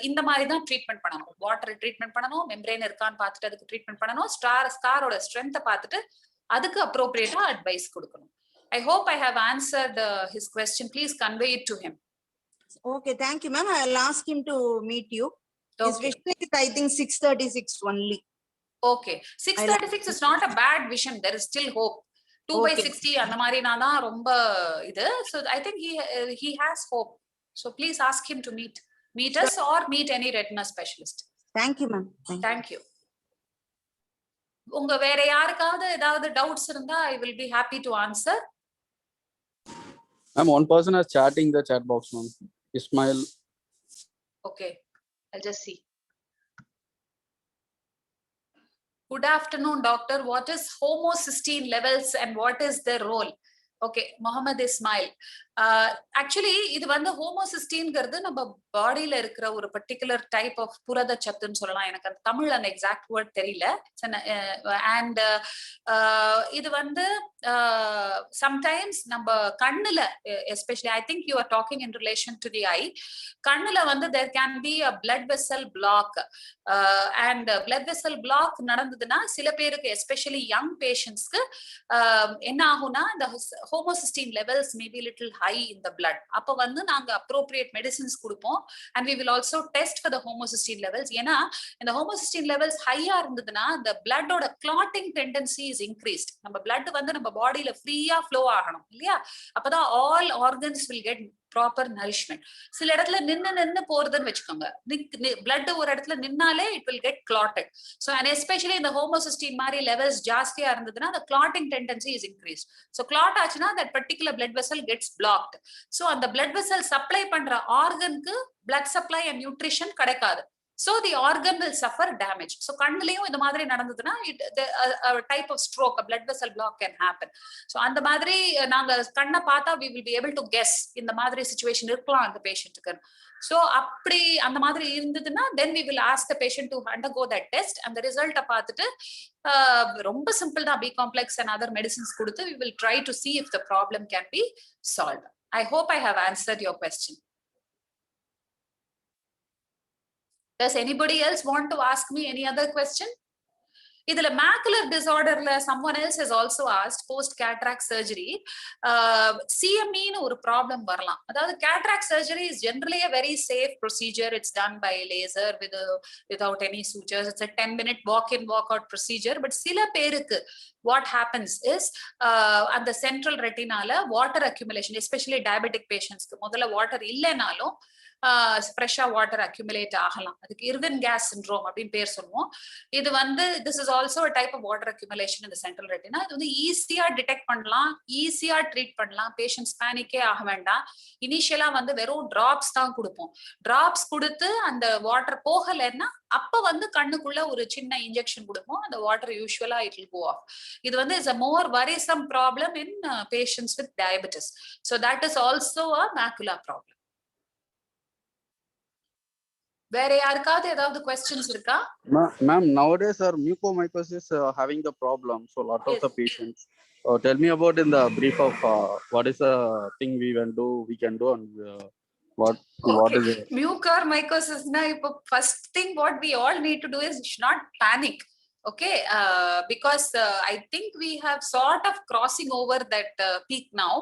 A: இந்த மாதிரி தான் ட்ரீட்மெண்ட் பண்ணணும். வாட்டர் ட்ரீட்மெண்ட் பண்ணணும், மெம்பரேன் இருக்கான்னு பார்த்துட்டு அதுக்கு ட்ரீட்மெண்ட் பண்ணணும், ஸ்காரோட ஸ்ட்ரென்த்தை பார்த்துட்டு அதுக்கு அப்ரோப்ரியேட்டா அட்வைஸ் கொடுக்கணும். I hope I have answered his question. Please convey it to him.
B: Okay, thank you, ma'am. I'll ask him to meet you. His
A: Okay.
B: vision is, I think, 636 only.
A: Okay, 636 is not a bad vision. There is still hope. 2/60 அந்த மாதிரினா தான் ரொம்ப இது. So I think he has hope. So please ask him to meet us or meet any retina specialist.
B: Thank you, ma'am.
A: Thank you. உங்க வேற யாருக்காவது ஏதாவது doubts இருந்தா I will be happy to answer.
C: Ma'am, one person is chatting the chat box, ma'am. Ismail.
A: Okay, I'll just see. Good afternoon, doctor. What is homocysteine levels and what is their role? Okay, Mohammed Ismail. Actually, இது வந்து ஹோமோசிஸ்டீன்ங்கிறது நம்ம பாடியில இருக்கிற ஒரு particular type of புரத சத்துன்னு சொல்லலாம். எனக்கு அந்த தமிழ் அந்த எக்ஸாக்ட் வேர்ட் தெரியல. அண்ட் இது வந்து சம்டைம்ஸ் நம்ம கண்ணுல, especially I think you are talking in relation to the eye, கண்ணுல வந்து there can be a blood vessel block. And blood vessel block நடந்ததுன்னா சில பேருக்கு, எஸ்பெஷலி யங் பேஷண்ட்ஸ்க்கு என்ன ஆகும்னா இந்த homocysteine levels maybe little high in the blood. அப்ப வந்து நாங்க appropriate medicines கொடுப்போம் and we will also test for the homocysteine levels. ஏன்னா இந்த homocysteine levels ஹையா இருந்ததுன்னா the blood ஓட clotting tendency is increased. நம்ம blood வந்து நம்ம பாடியில ஃப்ரீயா flow ஆகணும் இல்லையா, அப்பதான் all organs will get proper nourishment. சில இடத்துல நின்னு போறதுன்னு வச்சுக்கோங்க, blood ஒரு இடத்துல நின்னாலே it will get clotted. So and especially இந்த homocysteine மாதிரி levels ஜாஸ்தியா இருந்ததுன்னா the clotting tendency is increased. So clot ஆச்சுன்னா that particular blood vessel gets blocked. So அந்த blood vessel supply பண்ற ஆர்கனுக்கு blood supply and nutrition கிடைக்காது. So the organ will suffer damage. So கண்ணுலயும் இந்த மாதிரி நடந்ததுன்னா a type of stroke, a blood vessel block can happen. So அந்த மாதிரி நாங்க கண்ணை பார்த்தா we will be able to guess இந்த மாதிரி situation இருக்கலாம் அந்த பேஷண்ட்டுக்கு. So அப்படி அந்த மாதிரி இருந்ததுன்னா then we will ask the patient to undergo that test and the result பார்த்துட்டு ரொம்ப சிம்பிள் தான், B complex and other medicines கொடுத்து we will try to see if the problem can be solved. I hope I have answered your question. Does anybody else want to ask me any other question? இதுல macular disorderல someone else has also asked post cataract surgery CME னு ஒரு problem வரலாம். அதாவது cataract surgery is generally a very safe procedure. It's done by laser without any sutures. It's a 10-minute walk-in walk-out procedure. But சில பேருக்கு what happens is அந்த central retinaல water accumulation, especially diabetic patients க்கு முதல்ல water இல்லைனாலும் ஃப்ரெஷ்ஷா water accumulate ஆகலாம். அதுக்கு Irwin case syndrome அப்படின்னு பேர் சொல்லுவோம். இது வந்து this is also type of water accumulation இந்த சென்ட்ரல் ரெட்டினா. இது வந்து ஈஸியா டிடெக்ட் பண்ணலாம், ஈஸியா ட்ரீட் பண்ணலாம். பேஷண்ட்ஸ் பேனிக்கே ஆக வேண்டாம். இனிஷியலா வந்து வெறும் டிராப்ஸ் தான் கொடுப்போம். டிராப்ஸ் கொடுத்து அந்த வாட்டர் போகலைன்னா அப்ப வந்து கண்ணுக்குள்ள ஒரு சின்ன இன்ஜெக்ஷன் கொடுப்போம். அந்த வாட்டர் யூஸ்வலா இட் வில் கோ ஆஃப். இது வந்து is a more worrisome problem in patients with diabetes. So that is also a macular problem. வேற யாருக்காவது ஏதாவது questions இருக்கா?
C: Ma'am, nowadays our mucormycosis having the problem. So lot of
A: Yes.
C: the patients. Tell me about in the brief of what is the thing we can do and what
A: Okay.
C: is it?
A: Mucormycosis na ipo first thing what we all need to do is not panic. Okay, because I think we have sort of crossing over that peak now,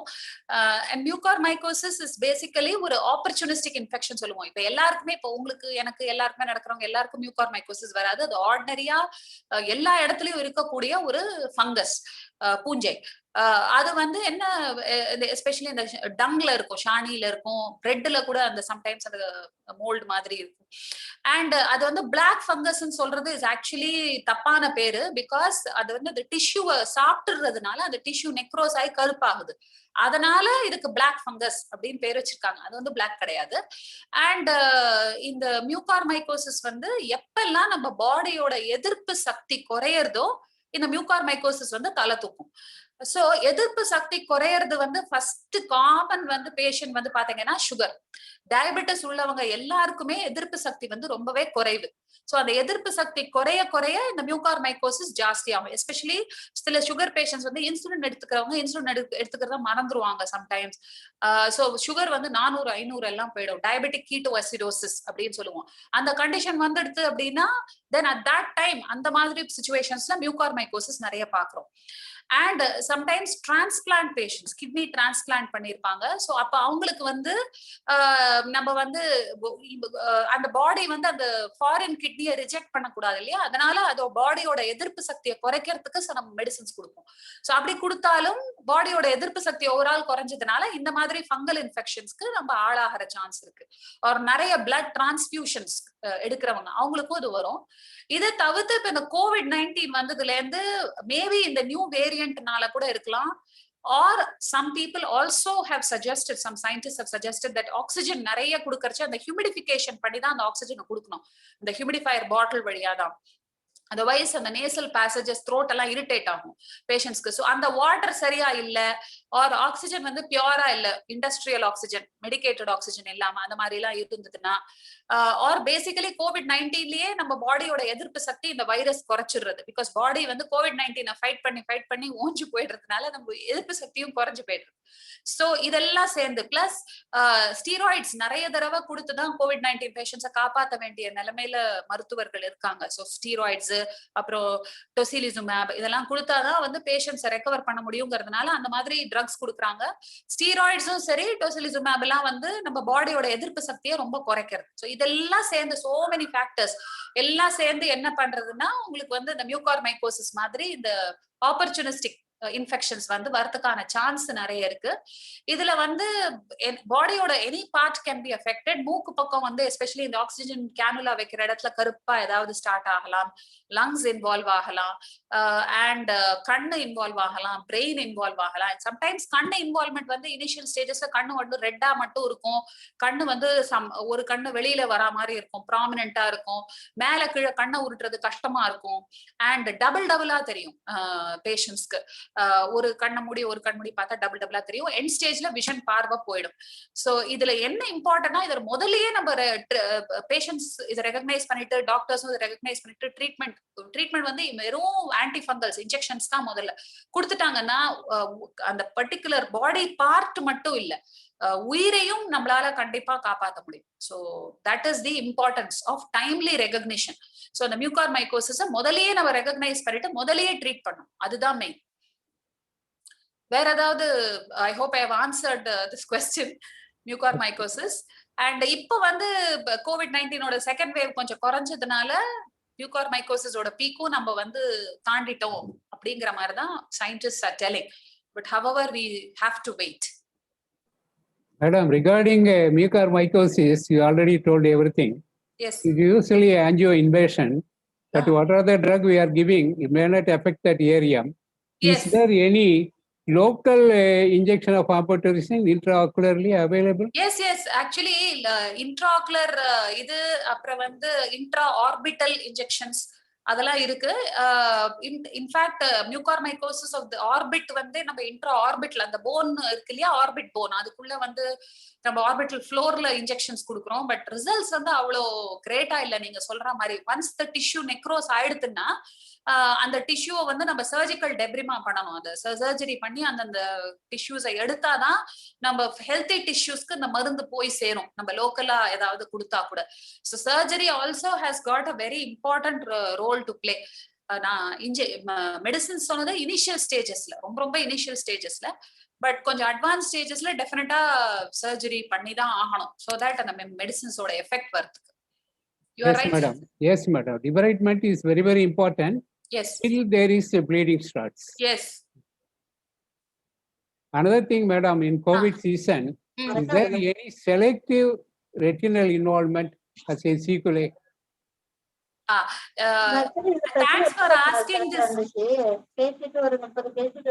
A: and mucormycosis is basically ஒரு opportunistic infection சொல்லுவோம். இப்ப எல்லாருக்குமே இப்ப உங்களுக்கு எனக்கு எல்லாருக்குமே நடக்கிறவங்க எல்லாருக்கும் mucormycosis வராது. அது ஆர்டினரியா எல்லா இடத்துலயும் இருக்கக்கூடிய ஒரு ஃபங்கஸ், பூஞ்சை. அது வந்து என்ன எஸ்பெஷலி இந்த டங்ல இருக்கும், ஷானில இருக்கும், பிரெட்ல கூட அந்த சம்டைம்ஸ் அந்த மோல்டு மாதிரி இருக்கும். அண்ட் அது வந்து பிளாக் ஃபங்கஸ் சொல்றது இஸ் ஆக்சுவலி தப்பான பேரு. பிகாஸ் அது வந்து அந்த டிஷ்யூவை சாப்பிட்டுறதுனால அந்த டிஷ்யூ நெக்ரோஸ் ஆகி கருப்பாகுது. அதனால இதுக்கு பிளாக் ஃபங்கஸ் அப்படின்னு பேர் வச்சிருக்காங்க. அது வந்து பிளாக் கிடையாது. அண்ட் இந்த மியூகார்மைகோசிஸ் வந்து எப்பெல்லாம் நம்ம பாடியோட எதிர்ப்பு சக்தி குறையறதோ இந்த மியூகார்மைகோசிஸ் வந்து தலை தூக்கும். சோ எதிர்ப்பு சக்தி குறையறது வந்து ஃபர்ஸ்ட் காமன் வந்து பேஷண்ட் வந்து பாத்தீங்கன்னா சுகர், டயபெட்டிஸ் உள்ளவங்க எல்லாருக்குமே எதிர்ப்பு சக்தி வந்து ரொம்பவே குறைவு. சோ அந்த எதிர்ப்பு சக்தி குறைய குறைய இந்த மியூகார்மைகோசிஸ் ஜாஸ்தி ஆகும். எஸ்பெஷலி சில சுகர் பேஷண்ட்ஸ் வந்து இன்சுலின் எடுத்துக்கிறவங்க இன்சுலின் எடுத்துக்கிறத மறந்துருவாங்க சம்டைம்ஸ். சோ சுகர் வந்து 400 500 எல்லாம் போயிடும். டயபெட்டிக் கீட்டோஅசிடோசிஸ் அப்படின்னு சொல்லுவோம். அந்த கண்டிஷன் வந்துடுது அப்படின்னா தென் அட் தட் டைம் அந்த மாதிரி சிச்சுவேஷன்ஸ்ல மியூகார்மைகோசிஸ் நிறைய பாக்குறோம். And sometimes transplant patients kidney transplant பண்ணிருப்பாங்க. ஸோ அப்ப அவங்களுக்கு வந்து நம்ம வந்து அந்த பாடி வந்து அந்த ஃபாரின் கிட்னியை ரிஜெக்ட் பண்ணக்கூடாது இல்லையா? அதனால அதோட பாடியோட எதிர்ப்பு சக்தியை குறைக்கிறதுக்கு நம்ம மெடிசன்ஸ் கொடுப்போம். ஸோ அப்படி கொடுத்தாலும் பாடியோட எதிர்ப்பு சக்தி ஓவரால் குறைஞ்சதுனால இந்த மாதிரி ஃபங்கல் இன்ஃபெக்ஷன்ஸ்க்கு நம்ம ஆளாகிற சான்ஸ் இருக்கு. ஒரு நிறைய பிளட் டிரான்ஸ்பியூஷன்ஸ் எடுக்கிறவங்க அவங்களுக்கும் இது வரும். இதை தவிர்த்து இப்ப இந்த COVID-19 வந்ததுல இருந்து மேபி இந்த நியூ வேரியன்ட்னால கூட இருக்கலாம். Or some people also have suggested, some scientists have suggested that oxygen நிறைய கொடுக்கறச்சு அந்த ஹியூமிடிஃபிகேஷன் பண்ணி தான் அந்த ஆக்சிஜனை கொடுக்கணும். இந்த ஹியூமிடிஃபயர் பாட்டில் வழியா தான். அதர்வைஸ் அந்த நேசல் பேசேஜஸ் த்ரோட் எல்லாம் இரிட்டேட் ஆகும் பேஷண்ட்ஸ்க்கு. ஸோ அந்த வாட்டர் சரியா இல்ல, ஆர் ஆக்சிஜன் வந்து பியூரா இல்ல, இண்டஸ்ட்ரியல் ஆக்சிஜன் மெடிக்கேட்டட் ஆக்சிஜன் இல்லாம அந்த மாதிரி எல்லாம் இருந்ததுன்னா, ஆர் பேசிக்கலி COVID-19லயே நம்ம பாடியோட எதிர்ப்பு சக்தி இந்த வைரஸ் குறைச்சிடுறது. பிகாஸ் பாடி வந்து COVID-19 ஃபைட் பண்ணி ஓஞ்சு போயிடுறதுனால நம்ம எதிர்ப்பு சக்தியும் குறைஞ்சு போயிடுறது. ஸோ இதெல்லாம் சேர்ந்து பிளஸ் ஸ்டீராய்ட்ஸ் நிறைய தடவை கொடுத்துதான் COVID-19 பேஷண்ட்ஸை காப்பாற்ற வேண்டிய நிலைமையில மருத்துவர்கள் இருக்காங்க. ஸோ ஸ்டீராய்ட்ஸ் அப்புறம் டொசிலிசுமேப் இதெல்லாம் கொடுத்தாதான் வந்து பேஷண்ட்ஸை ரெக்கவர் பண்ண முடியுங்கிறதுனால அந்த மாதிரி ட்ரக்ஸ் கொடுக்குறாங்க. ஸ்டீராய்ட்ஸும் சரி டொசிலிசுமேப் எல்லாம் வந்து நம்ம பாடியோட எதிர்ப்பு சக்தியை ரொம்ப குறைக்கிறது. ஸோ இதெல்லாம் சேர்ந்து சோ மெனி ஃபேக்டர்ஸ் எல்லாம் சேர்ந்து என்ன பண்றதுன்னா உங்களுக்கு வந்து இந்த மியூகார்மைகோசிஸ் மாதிரி இந்த ஆப்பர்ச்சுனிஸ்டிக் இன்ஃபெக்ஷன்ஸ் வந்து வரதுக்கான சான்ஸ் நிறைய இருக்கு. இதுல வந்து பாடியோட any part can be affected. மூக்கு பக்கம் வந்து எஸ்பெஷலி இந்த ஆக்சிஜன் கேனுலா வைக்கிற இடத்துல கருப்பா ஏதாவது ஸ்டார்ட் ஆகலாம், லங்ஸ் இன்வால்வ் ஆகலாம், அண்ட் கண்ணு இன்வால்வ் ஆகலாம், பிரெயின் இன்வால்வ் ஆகலாம். சம்டைம்ஸ் கண்ணு இன்வால்வ்மெண்ட் வந்து இனிஷியல் ஸ்டேஜஸ்ல கண்ணு வந்து ரெட்டா மட்டும் இருக்கும், கண்ணு வந்து ஒரு கண்ணு வெளியில வரா மாதிரி இருக்கும், ப்ராமினென்ட்டா இருக்கும், மேல கீழே கண்ணை உருட்டுறது கஷ்டமா இருக்கும், அண்ட் டபுளா தெரியும் பேஷண்ட்ஸ்க்கு. ஒரு கண்ணை மூடி ஒரு கண் மூடி பார்த்தா டபுளா தெரியும். எண்ட் ஸ்டேஜ்ல விஷன் பார்வை போயிடும். சோ இதுல என்ன இம்பார்ட்டன்ட்னா இத முதல்லயே நம்ம பேஷண்ட்ஸ் இதை ரெகக்னைஸ் பண்ணிட்டு டாக்டர்ஸும் இதை ரெகக்னைஸ் பண்ணிட்டு ட்ரீட்மெண்ட் வந்து வெறும் ஆன்டி ஃபங்கல்ஸ் இன்ஜெக்ஷன்ஸ் தான் முதல்ல கொடுத்துட்டாங்கன்னா அந்த பர்டிகுலர் பாடி பார்ட் மட்டும் இல்ல உயிரையும் நம்மளால கண்டிப்பா காப்பாற்ற முடியும். So that is the importance of timely recognition. So அந்த மியூகார்மைகோசிஸை முதலையே நம்ம ரெகக்னைஸ் பண்ணிட்டு முதலையே ட்ரீட் பண்ணணும், அதுதான் மெயின். வேற ஏதாவது? I hope I have answered this question mucormycosis. And இப்போ வந்து COVID-19 செகண்ட் வேவ் கொஞ்சம் குறைஞ்சதுனால மியூகார்மைகோசிஸோட பீக்கும் நம்ம வந்து தாண்டிட்டோம் அப்படிங்கிற மாதிரி தான் scientist are telling. But however we have to wait.
D: Madam, regarding mucormycosis, you already told everything.
A: Yes.
D: It's usually angio invasion, but what are the drug we are giving? It may not affect that area.
A: Yes.
D: Is there any local injection of amphotericin intraocularly available?
A: Yes, yes. Actually, intraocular இது அப்புறம் வந்து intraorbital injections அதெல்லாம் இருக்கு. In fact மியூகார்மைகோசிஸ் of the orbit வந்து நம்ம intra ஆர்பிட்ல அந்த phone இருக்கு இல்லையா, ஆர்பிட் போன், அதுக்குள்ள வந்து நம்ம ஆர்பிட்டல் ஃப்ளோர்ல இன்ஜெக்ஷன்ஸ் கொடுக்குறோம். பட் ரிசல்ட்ஸ் வந்து அவ்வளோ கிரேட்டா இல்லை நீங்க சொல்ற மாதிரி. ஒன்ஸ் த டிஷ்யூ நெக்ரோஸ் ஆயிடுதுன்னா அந்த டிஷ்யூவை வந்து நம்ம சர்ஜிக்கல் டெப்ரிமா பண்ணணும். அந்த சர்ஜரி பண்ணி அந்த டிஷ்யூஸை எடுத்தாதான் நம்ம ஹெல்த்தி டிஷ்யூஸ்க்கு இந்த மருந்து போய் சேரும், நம்ம லோக்கலா ஏதாவது கொடுத்தா கூட. So surgery also has got a very important role to play. நான் மெடிசின் சொன்னது இனிஷியல் ஸ்டேஜஸ்ல, ரொம்ப ரொம்ப இனிஷியல் ஸ்டேஜஸ்ல. பட் கொஞ்சம் அட்வான்ஸ் ஸ்டேஜஸ்ல டெஃபினட்டா சர்ஜரி பண்ணி தான் ஆகணும். ஸோ தட் அந்த மெடிசின்ஸோட எஃபெக்ட் வரதுக்கு.
D: Yes, madam. Yes, madam. Debridement is very, very important.
A: Yes.
D: Till there is a bleeding starts.
A: Yes.
D: Another thing, madam, in COVID season, is there any selective retinal involvement as a sequelae?
A: Thanks for asking this.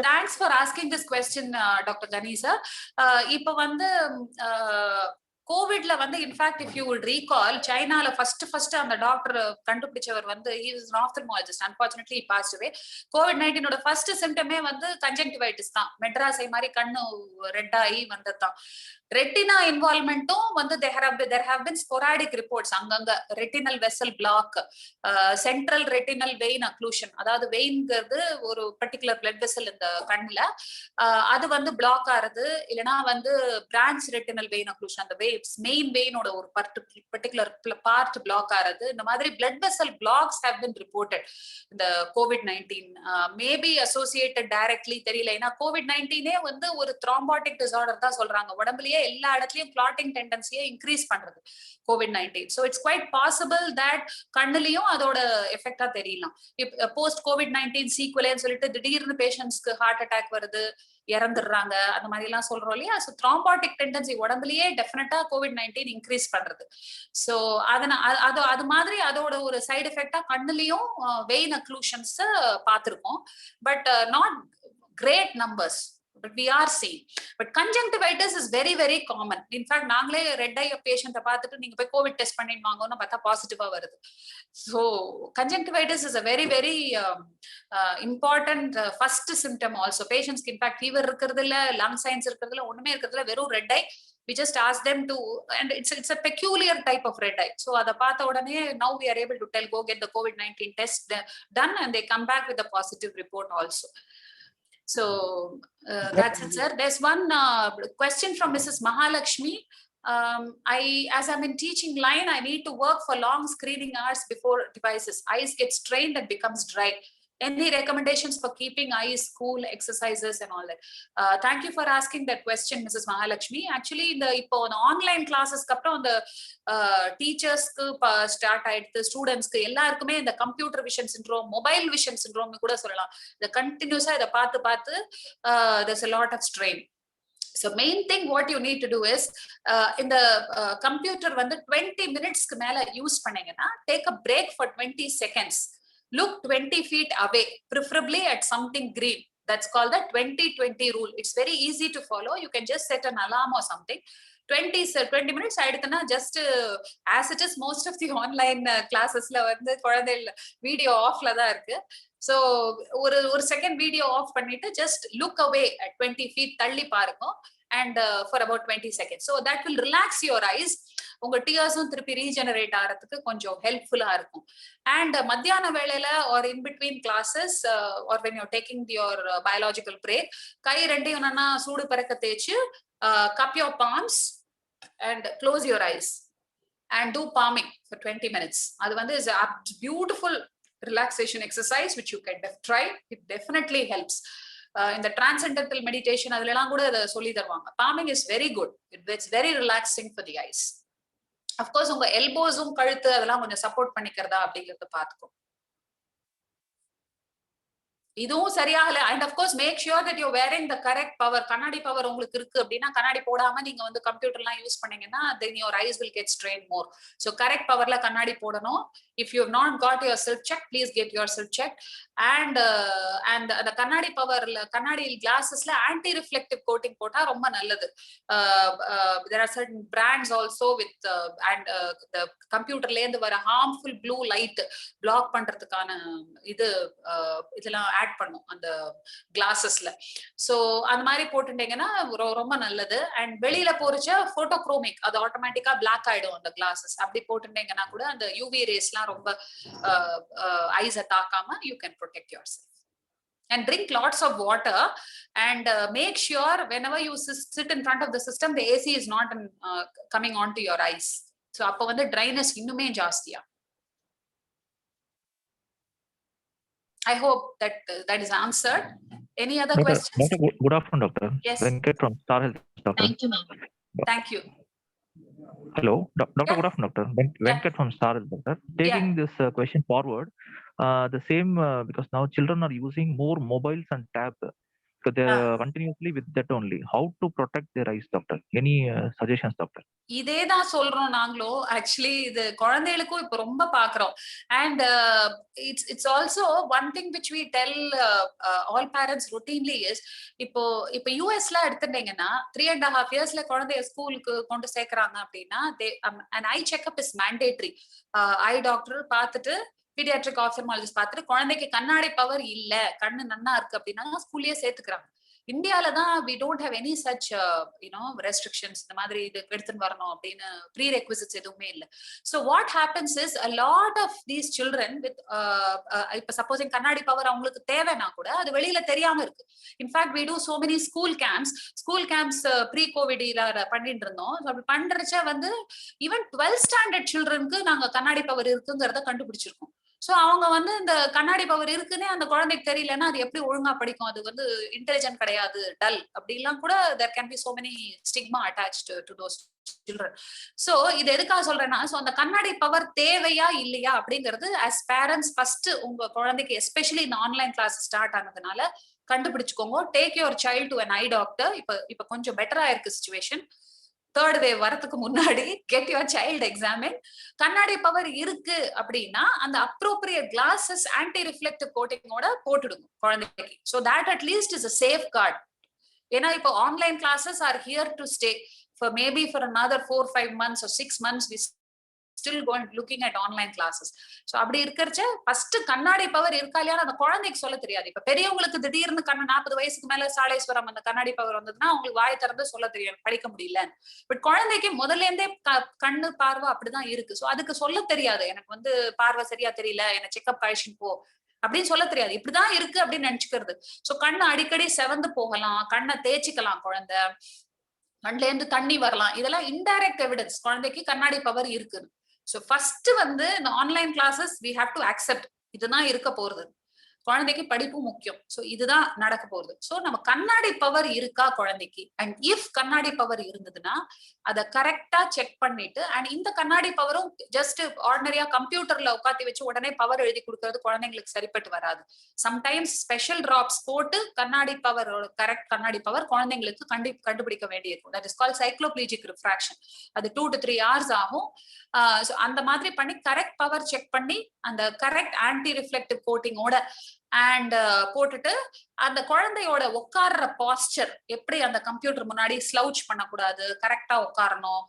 A: Thanks for asking this question, Dr. Ganisa. இப்ப வந்து கோவிட்ல வந்து in fact if you would recall, சைனால first அந்த doctor கண்டுபிடிச்சவர் வந்து he was an ophthalmologist. Unfortunately he passed away. COVID-19 ஓட first சிம்டமே வந்து conjunctivitis தான். மெட்ராஸை மாதிரி கண்ணு ரெட் ஆகி வந்ததுதான். ரெட்டினா இன்வால்மெண்ட்டும் வந்து there have been sporadic reports. அங்கங்க retinal vessel block, central retinal vein occlusion, அதாவது வெயின்ங்கிறது ஒரு பர்டிகுலர் பிளட் வெசல் இந்த கண்ணுல, அது வந்து பிளாக் ஆறது, இல்லைன்னா வந்து பிரான்ச் ரெட்டினல் வெயின் அக்ளூஷன், அந்த மெயின் வெயினோட ஒரு பர்டிகுலர் பார்ட் பிளாக் ஆறது. இந்த மாதிரி blood vessel blocks have been reported இந்த COVID-19. மேபி அசோசியேட்டட் டைரக்ட்லி தெரியல, ஏன்னா COVID-19 வந்து ஒரு த்ராம்பாட்டிக் டிசார்டர் தான் சொல்றாங்க. உடம்புலயே எல்லா இடத்துலயும் கிளாட்டிங் டெண்டன்சியை இன்க்ரீஸ் பண்றது COVID-19. So it's quite possible that கண்ணுலயும் அதோட எஃபெக்டா தெரியலாம். போஸ்ட் COVID-19 சீக்வலேன்னு சொல்லிட்டு திடீர்னு பேஷண்ட்ஸ்க்கு ஹார்ட் அட்டாக் வருது, இறந்துடுறாங்க, அந்த மாதிரி எல்லாம் சொல்றோம் இல்லையா. ஸோ த்ராம்பாட்டிக் டெண்டன்சி உடம்புலயே டெஃபினட்டா COVID-19 இன்க்ரீஸ் பண்றது. ஸோ அது மாதிரி அதோட ஒரு சைடு எஃபெக்டா கண்ணுலயும் வெயின் அக்ளூஷன்ஸ் பார்த்திருக்கோம். But not great numbers, but we are seeing. But conjunctivitis is very, very common. In fact, நாங்களே ரெட் ஐ பேஷண்ட்டை பார்த்துட்டு நீங்க போய் கோவிட் டெஸ்ட் பண்ணிடுவாங்கன்னு பார்த்தா பாசிட்டிவா வருது. So conjunctivitis is a very, very important first symptom also. பேஷண்ட்ஸ்க்கு இன்ஃபேக்ட் ஃபீவர் இருக்கிறது இல்ல, லங் சைன்ஸ் இருக்கிறது இல்ல, ஒண்ணுமே இருக்கிறது இல்ல, வெறும் red I. We just ask them to, and it's a peculiar type of red eye. So அதை பார்த்த உடனே now we are able to tell go get the COVID-19 test done, and they come back with a positive report also. So that's it, sir. There's one question from Mrs. Mahalakshmi. As I'm in teaching line, I need to work for long screening hours before devices. Eyes get strained and becomes dry. Any recommendations for keeping eyes cool, exercises and all that? Thank you for asking that question, Mrs. Mahalakshmi. Actually, இப்போ online கிளாஸஸ்க்கு அப்புறம் அந்த டீச்சர்ஸ்க்கு start ஆயிடுது, ஸ்டூடெண்ட்ஸ்க்கு எல்லாருக்குமே இந்த computer vision syndrome, mobile vision syndrome கூட சொல்லலாம். இதை கண்டினியூஸா இதை பார்த்து there's a lot of strain. So main thing what you need to do is in the computer வந்து 20 minutesக்கு மேல யூஸ் பண்ணீங்கன்னா take a break for 20 seconds. Look 20 feet away, preferably at something green. That's called the 20-20 rule. It's very easy to follow. You can just set an alarm or something. 20 minutes ஆயிடுதுன்னா just as it is most of the online classes-ல வந்து குழந்தைகள் video ஆஃப்ல தான் இருக்கு. So ஒரு second video of பண்ணிட்டு just look away at 20 feet தள்ளி பாருங்க, and for about 20 seconds. So that will relax your eyes. உங்க டியர்ஸும் திருப்பி ரீஜெனரேட் ஆகிறதுக்கு கொஞ்சம் ஹெல்ப்ஃபுல்லா இருக்கும். அண்ட் மத்தியான வேளையில or in between classes or when you're taking your biological break, கை ரெண்டையும் என்னன்னா சூடு பறக்க தேய்ச்சு cup your palms and close your eyes and do palming for 20 minutes. அது வந்து is a beautiful relaxation exercise which you can try. It definitely helps. இந்த transcendental meditation அதுல எல்லாம் கூட அதை சொல்லி தருவாங்க. Palming is very good. It's very relaxing for the eyes. Of course உங்க எல்போஸும் கழுத்து அதெல்லாம் கொஞ்சம் சப்போர்ட் பண்ணிக்கிறதா அப்படிங்கறத பாத்துக்கோ. இதுவும் சரியாகல. And of course make sure that you wearing the correct power. கண்ணாடி பவர் உங்களுக்கு இருக்கு அப்படின்னா கண்ணாடி போடாம நீங்க வந்து கம்ப்யூட்டர்லாம் யூஸ் பண்ணீங்கன்னா then your eyes will get strain more. So correct பவர்ல கண்ணாடி போடணும். If you not got yourself check, please get yourself check. And அந்த கண்ணாடி பவர்ல கண்ணாடி கிளாஸஸ்ல ஆன்டி ரிஃப்ளெக்டிவ் கோட்டிங் போட்டா ரொம்ப நல்லது. there are certain brands also with and the கம்ப்யூட்டர்ல இருந்து வர harmful blue light பிளாக் பண்றதுக்கான இதெல்லாம் ஆட் பண்ணும் அந்த கிளாஸஸ்ல. சோ அந்த மாதிரி போட்டுட்டீங்கன்னா ரொம்ப நல்லது. அண்ட் வெளியில போறச்ச போட்டோக்ரோமிக் அது ஆட்டோமேட்டிக்கா பிளாக் ஆயிடும் அந்த கிளாஸஸ். அப்படி போட்டுட்டீங்கன்னா கூட அந்த யூவி ரேஸ்லாம் ரொம்ப ஐஸை தாக்காம you can protect yourself. And drink lots of water and make sure whenever you sit in front of the system the AC is not coming onto your eyes. So அப்ப வந்து dryness இன்னுமே ஜாஸ்தியா. I hope that is answered. Any other questions?
E: Doctor, good afternoon, doctor.
A: Yes.
E: Venkat from Star Health, doctor.
A: Thank you, ma'am. Thank you.
E: Hello, doctor.
A: Yeah.
E: Good afternoon, doctor. Venkat from Star Health, doctor. Taking this question forward, the same because now children are using more mobiles and tab. So they're continuously with that only. How to protect their eyes, doctor? Any suggestions, doctor?
A: இதேதான் சொல்றோம் நாங்களும். Actually இது குழந்தைகளுக்கும் இப்ப ரொம்ப பாக்குறோம். And it's also one thing which we tell all parents routinely is இப்போ யூஎஸ்ல எடுத்துட்டீங்கன்னா 3.5 yearsல குழந்தைய ஸ்கூலுக்கு கொண்டு சேர்க்கறாங்க அப்படின்னா an eye checkup is mandatory. I doctor பார்த்துட்டு பீடியாட்ரிக் ஆப்தல்மாலஜிஸ்ட் பார்த்துட்டு குழந்தைக்கு கண்ணாடி பவர் இல்ல, கண்ணு நன்னா இருக்கு அப்படின்னா ஸ்கூல்லயே சேர்த்துக்கிறாங்க. இந்தியால தான் we don't have any such restrictions. இந்த மாதிரி இது எடுத்துன்னு வரணும் அப்படின்னு ப்ரீ ரெக்விசிட்ஸ் எதுவுமே இல்லை. So what happens is a lot of these children with இப்ப சப்போசிங் கண்ணாடி பவர் அவங்களுக்கு தேவைன்னா கூட அது வெளியில தெரியாம இருக்கு. In fact we do so many school camps pre கோவிட்ல பண்ணிட்டு இருந்தோம். அப்படி பண்றச்ச வந்து ஈவன் 12th standard childrenக்கு நாங்க கண்ணாடி பவர் இருக்குங்கிறத கண்டுபிடிச்சிருக்கோம். சோ அவங்க வந்து இந்த கண்ணாடி பவர் இருக்குன்னே அந்த குழந்தைக்கு தெரியலன்னா அது எப்படி ஒழுங்கா படிக்கும்? அது வந்து இன்டெலிஜென்ட் கிடையாது, டல் அப்படிலாம் கூட there can be so many stigma attached to those children. So இது எதுக்காக சொல்றேன்னா, சோ அந்த கண்ணாடி பவர் தேவையா இல்லையா அப்படிங்கிறது as parents ஃபர்ஸ்ட் உங்க குழந்தைக்கு எஸ்பெஷலி இந்த ஆன்லைன் கிளாஸ் ஸ்டார்ட் ஆனதுனால கண்டுபிடிச்சுக்கோங்க. Take your child to an eye doctor. இப்ப கொஞ்சம் பெட்டரா இருக்கு சிச்சுவேஷன். தேர்ட் வேவ் வரதுக்கு முன்னாடி கெட் யுவர் சைல்ட் எக்ஸாமின். கண்ணாடி பவர் இருக்கு அப்படின்னா அந்த அப்ரோப்ரியேட் கிளாஸஸ் ஆன்டி ரிஃப்ளெக்டிவ் கோட்டிங்கோட போட்டுடுங்க குழந்தைக்கு. So that at least is a safe card. ஏன்னா இப்போ online classes are here to stay for maybe for another 4-5 months or 6 months we still going looking at online classes. So அப்படி இருக்கறச்ச first கண்ணாடி power இருக்கா இல்லையா அந்த குழந்தைக்கு சொல்ல தெரியாது. இப்ப பெரியவங்களுக்கு திடீர்னு 40 வயசுக்கு மேல சாலேஸ்வரம் அந்த கண்ணாடி பவர் வந்ததுன்னா அவங்களுக்கு வாய் திறந்து சொல்ல தெரியும், படிக்க முடியல. பட் குழந்தைக்கு முதல்ல இருந்தே கண்ணு பார்வை அப்படிதான் இருக்கு. சோ அதுக்கு சொல்ல தெரியாது, எனக்கு வந்து பார்வை சரியா தெரியல, என்ன செக்அப் கழிச்சுன்னு போ அப்படின்னு சொல்ல தெரியாது. இப்படிதான் இருக்கு அப்படின்னு நினைச்சுக்கிறது. சோ கண்ணு அடிக்கடி செவந்து போகலாம், கண்ணை தேய்ச்சிக்கலாம், குழந்தை கண்ல இருந்து தண்ணி வரலாம். இதெல்லாம் இன்டைரக்ட் எவிடன்ஸ் குழந்தைக்கு கண்ணாடி பவர் இருக்குன்னு. சோ ஃபர்ஸ்ட் வந்து இந்த online classes we have to accept இதுதான் இருக்க போறது. குழந்தைக்கு படிப்பு முக்கியம். சோ இதுதான் நடக்க போகுது. சோ நம்ம கண்ணாடி பவர் இருக்கா குழந்தைக்கு, அண்ட் இஃப் கண்ணாடி பவர் இருந்ததுன்னா அதை கரெக்டா செக் பண்ணிட்டு, அண்ட் இந்த கண்ணாடி பவரும் ஜஸ்ட் ஆர்டினரியா கம்ப்யூட்டர்ல உட்காந்து வச்சு உடனே பவர் எழுதி கொடுக்கறது குழந்தைங்களுக்கு சரிப்பட்டு வராது. சம்டைம்ஸ் ஸ்பெஷல் டிராப்ஸ் போட்டு கண்ணாடி பவர் கரெக்ட் கண்ணாடி பவர் குழந்தைங்களுக்கு கண்டுபிடிக்க வேண்டியிருக்கும். That is called cycloplegic refraction. அது 2 to 3 hours ஆகும். அந்த மாதிரி பண்ணி கரெக்ட் பவர் செக் பண்ணி அந்த கரெக்ட் ஆன்டி ரிஃப்ளெக்டிவ் கோட்டிங்கோட அண்ட் போட்டுட்டு அந்த குழந்தையோட உட்கார்ற பாஸ்டர் எப்படி, அந்த கம்ப்யூட்டர் முன்னாடி ஸ்லவுச் பண்ணக்கூடாது, கரெக்டா உட்காரணும்.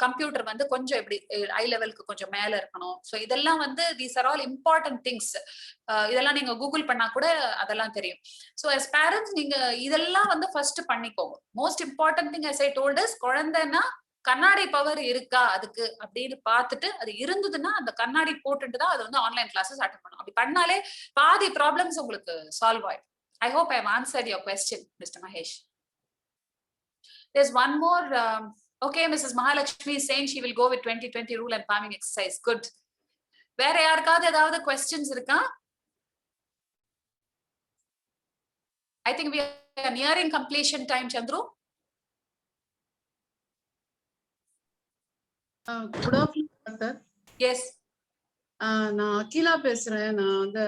A: கம்ப்யூட்டர் வந்து கொஞ்சம் இப்படி ஐ லெவலுக்கு கொஞ்சம் மேல இருக்கணும். ஸோ இதெல்லாம் வந்து these are all important things. இதெல்லாம் நீங்க கூகுள் பண்ணா கூட அதெல்லாம் தெரியும். ஸோ as பேரண்ட்ஸ் நீங்க இதெல்லாம் வந்து ஃபர்ஸ்ட் பண்ணிக்கோங்க. Most important thing as I told is குழந்தைன்னா கண்ணாடி பவர் இருக்கா அதுக்கு அப்படின்னு பார்த்துட்டு அது இருந்ததுன்னா அந்த கண்ணாடி போட்டுட்டு தான் அது வந்து ஆன்லைன் கிளாஸஸ் அட்டெண்ட் பண்ணும். அப்படி பண்ணாலே பாதி ப்ராப்ளம்ஸ் உங்களுக்கு சால்வ் ஆயிடும். I hope I have answered your question, Mr. Mahesh. There's one more. Okay, Mrs. Mahalakshmi is saying she will go with 20-20 rule and palming exercise. Good. வேற யாருக்காவது ஏதாவது questions இருக்கா? I think we are nearing completion time, Chandru.
F: Good afternoon doctor.
A: Yes,
F: நான் அகிலா பேசுறேன். நான் வந்து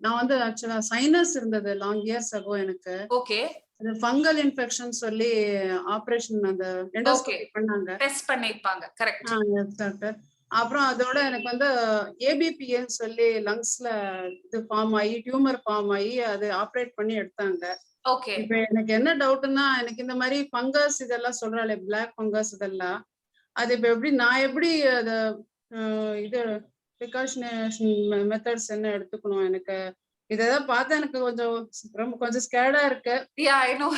F: நான் வந்து ஆக்சுவலா சைனஸ் இருந்தது லாங் இயர்ஸ் அகோ எனக்கு.
A: ஓகே.
F: ஃபங்கல் இன்ஃபெக்ஷன் சொல்லி ஆபரேஷன் அந்த எண்டோஸ்கோபி பண்ணாங்க.
A: டெஸ்ட் பண்ணிருப்பாங்க. கரெக்ட்.
F: டாக்டர். அப்புறம் அதோட எனக்கு வந்து ஏபிபிஎல் சொல்லி லங்ஸ்ல இது ஃபார்ம் ஆகி டியூமர் ஃபார்ம் ஆகி அது ஆப்ரேட் பண்ணி எடுத்தாங்க.
A: ஓகே.
F: இப்ப எனக்கு என்ன டவுட்னா, எனக்கு இந்த மாதிரி ஃபங்கஸ் இதெல்லாம் சொல்றாளே பிளாக் ஃபங்கஸ் இதெல்லாம், அது இப்ப எப்படி நான் எப்படி அத இது ப்ரிகாஷனேஷன் மெத்தட்ஸ் என்ன எடுத்துக்கணும்? எனக்கு இதெல்லாம் பார்த்தா எனக்கு கொஞ்சம் ஸ்கேர்டா இருக்கு.
A: Yeah, I know,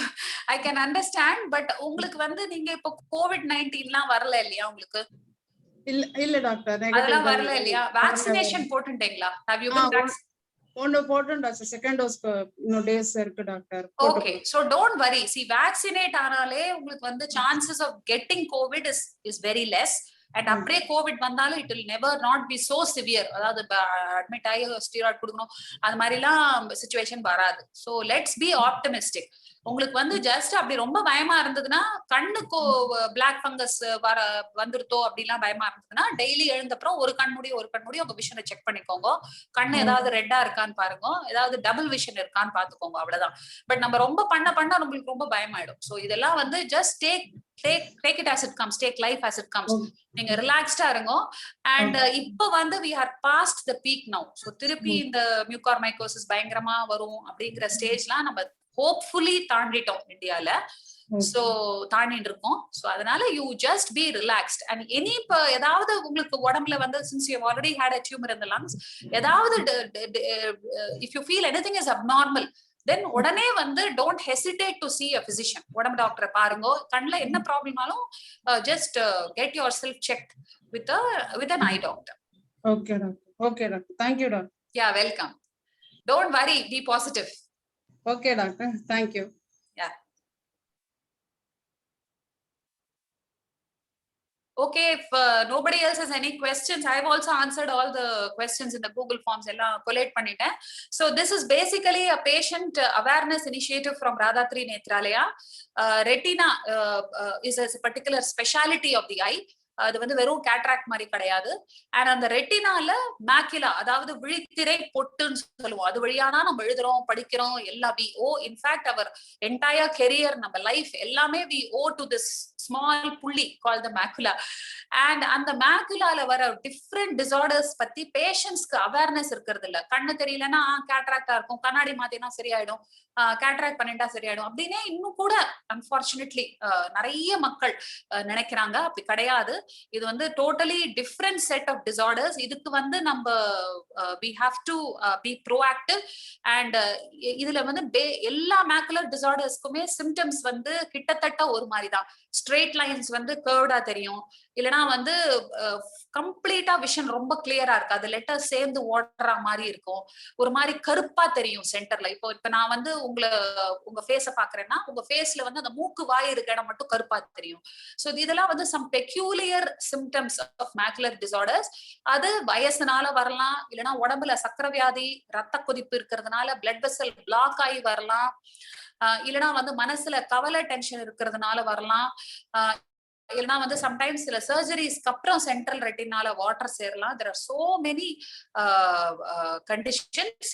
A: I can understand. But உங்களுக்கு வந்து நீங்க இப்ப COVID-19லாம் வரல இல்லையா உங்களுக்கு?
F: இல்ல டாக்டர்,
A: அதெல்லாம் வரல இல்லையா? வேக்சினேஷன் போட்டுட்டீங்களா? Have you been vaccinated?
F: ஒன்னு போட்டேன் டாக்டர். செகண்ட் டோஸ்க்கு இன்னும் டேஸ் இருக்கு doctor.
A: Okay. So don't worry. see vaccinate ஆனாலே உங்களுக்கு வந்து chances of getting COVID is very less. And அப்படியே கோவிட் வந்தாலும் it will never not be so severe. அதாவது அட்மிட் ஆகி ஸ்டீராய்டு கொடுக்கணும் அது மாதிரிலாம் சிச்சுவேஷன் வராது. So let's be optimistic. உங்களுக்கு வந்து ஜஸ்ட் அப்படி ரொம்ப பயமா இருந்ததுன்னா, கண்ணுக்கு பிளாக் ஃபங்கஸ் வந்துருத்தோ அப்படிலாம் பயமா இருந்ததுன்னா, டெய்லி எழுந்தப்புறம் ஒரு கண்மூடி உங்க விஷனை செக் பண்ணிக்கோங்க. கண்ணு ஏதாவது ரெட்டா இருக்கான்னு பாருங்க, ஏதாவது டபுள் விஷன் இருக்கான்னு பாத்துக்கோங்க, அவ்வளவுதான். பட் நம்ம ரொம்ப பண்ண நம்மளுக்கு ரொம்ப பயமாயிடும். ஸோ இதெல்லாம் வந்து just take it as it comes, take life as it comes. நீங்க ரிலாக்ஸ்டா இருங்க. அண்ட் இப்ப வந்து we are past the peak now. So திருப்பி இந்த மியூகார்மைகோசிஸ் பயங்கரமா வரும் அப்படிங்கிற ஸ்டேஜ்லாம் நம்ம ஹோப்ஃபுல்லி தாண்டிட்டோம் இந்தியால. சோ தாண்டிட்டு இருக்கோம். சோ அதனால you just be relaxed. And any இப்ப ஏதாவது உங்களுக்கு உடம்புல வந்து since you have already had a tumor in the lungs, ஏதாவது if you feel anything is abnormal, then உடனே வந்து don't hesitate to see a physician. உடம்பு டாக்டரை பாருங்க. கண்ணுல என்ன ப்ராப்ளம்னாலும் just get yourself checked with an eye doctor.
F: Okay doctor. Thank you doctor.
A: Yeah, welcome. Don't worry, be positive.
F: Okay doctor, thank you.
A: Yeah. Okay, if nobody else has any questions, I've also answered all the questions in the Google Forms. Ella collate panniten. So this is basically a patient awareness initiative from Radhatri Nethralaya. Retina is a particular speciality of the eye. அது வந்து வெறும் cataract மாதிரி கிடையாது. And அந்த ரெட்டினால macula, அதாவது விழித்திரை பொட்டுன்னு சொல்லுவோம், அது வழியானா நம்ம எழுதுறோம், படிக்கிறோம், எல்லாம் we owe in fact our entire career, நம்ம லைஃப் எல்லாமே we owe to this small புள்ளி கால் த மேக்குலா. அண்ட் அந்த மேக்குலால வர டிஃப்ரெண்ட் டிசார்டர்ஸ் பத்தி பேஷண்ட்ஸ்க்கு அவேர்னஸ் இருக்கிறது இல்ல. கண்ணு தெரியலன்னா கேட்ராக்டா இருக்கும், கண்ணாடி மாத்தினா சரியாயிடும், கேட்ராக்ட் பண்ணிட்டா சரியாயிடும் அப்படின்னே இன்னும் கூட அன்பார்ச்சுனேட்லி நிறைய மக்கள் நினைக்கிறாங்க. அப்படி கிடையாது. இது வந்து totally different set of disorders. இதுக்கு வந்து நம்ம we have to be proactive. And இதுல வந்து எல்லா மேக்குலர் டிசார்டர்ஸ்க்குமே சிம்டம்ஸ் வந்து கிட்டத்தட்ட ஒரு மாதிரி தான். ஸ்ட்ரெயிட் லைன்ஸ் வந்து கர்வ்டா தெரியும், இல்லைன்னா வந்து கம்ப்ளீட்டா விஷன் ரொம்ப கிளியரா இருக்காது, லெட்டர் சேர்ந்து ஓடுற மாதிரி இருக்கும், ஒரு மாதிரி கருப்பா தெரியும் சென்டர்ல. இப்ப நான் வந்து உங்க ஃபேஸ பாக்குறேன்னா உங்க ஃபேஸ்ல வந்து அந்த மூக்கு வாய் இருக்க இடம் மட்டும் கருப்பா தெரியும். சோ இதெல்லாம் வந்து some peculiar symptoms of macular disorders. அது வயசுனால வரலாம், இல்லைன்னா உடம்புல சக்கரை வியாதி, ரத்த கொதிப்பு இருக்கிறதுனால பிளட் வெசல் பிளாக் ஆகி வரலாம், இல்லைன்னா வந்து மனசுல கவலை டென்ஷன் இருக்கிறதுனால வரலாம், இல்லைன்னா வந்து சம்டைம்ஸ் சில சர்ஜரிஸ்க்கு அப்புறம் சென்ட்ரல் ரெட்டினால வாட்டர் சேரலாம். there are so many conditions